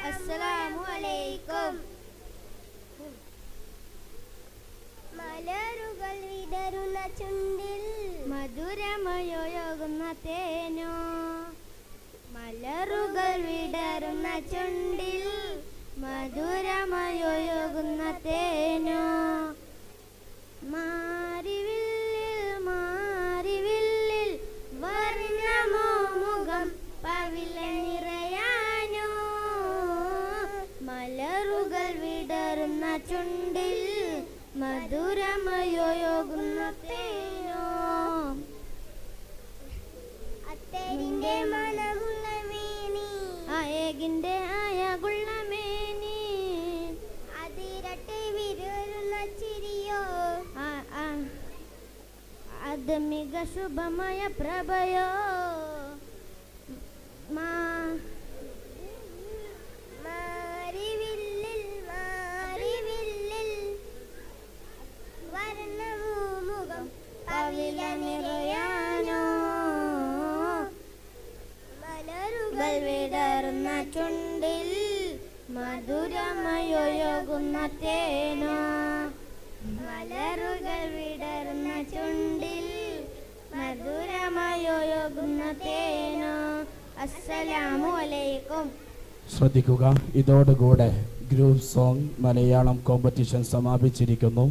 അസ്സലാമു അലൈക്കും. മലരുകൾ വിടരുന്ന ചുണ്ടിൽ മധുരമയൊഴുകുന്ന തേനോ മലരുകൾ വിടരുന്ന ചുണ്ടിൽ മധുരമയൊഴുകുന്ന തേനോ മാറിവില്ലിൽ വർണ്ണമോ മുഖം പവില നിറയാനോ മലരുകൾ വിടരുന്ന ചുണ്ടിൽ മധുരമയൊഴുകുന്ന തേനോ അത്തേരിന്റെ മണമുള്ള മേനി അയകിന്റെ അയകുള്ള മേനി അതിരട്ടെ വിരുന്ന ചിരിയോ അത് മിക ശുഭമയ പ്രഭയോ മാറിവില്ലിൽ വർണ്ണമുഖം പവില നിറയാനോ മലരുകൾ വിടർന്ന ചുണ്ടിൽ മധുരമയൊഴുകുന്ന തേനോ മലരുകൾ വിടർന്ന ചുണ്ടിൽ മധുരമയൊഴുകുന്ന തേനോ. അസ്സലാമു അലൈക്കും.
ശ്രദ്ധിക്കുക, ഇതോടുകൂടെ ഗ്രൂപ്പ് സോങ് മലയാളം കോമ്പറ്റീഷൻ സമാപിച്ചിരിക്കുന്നു.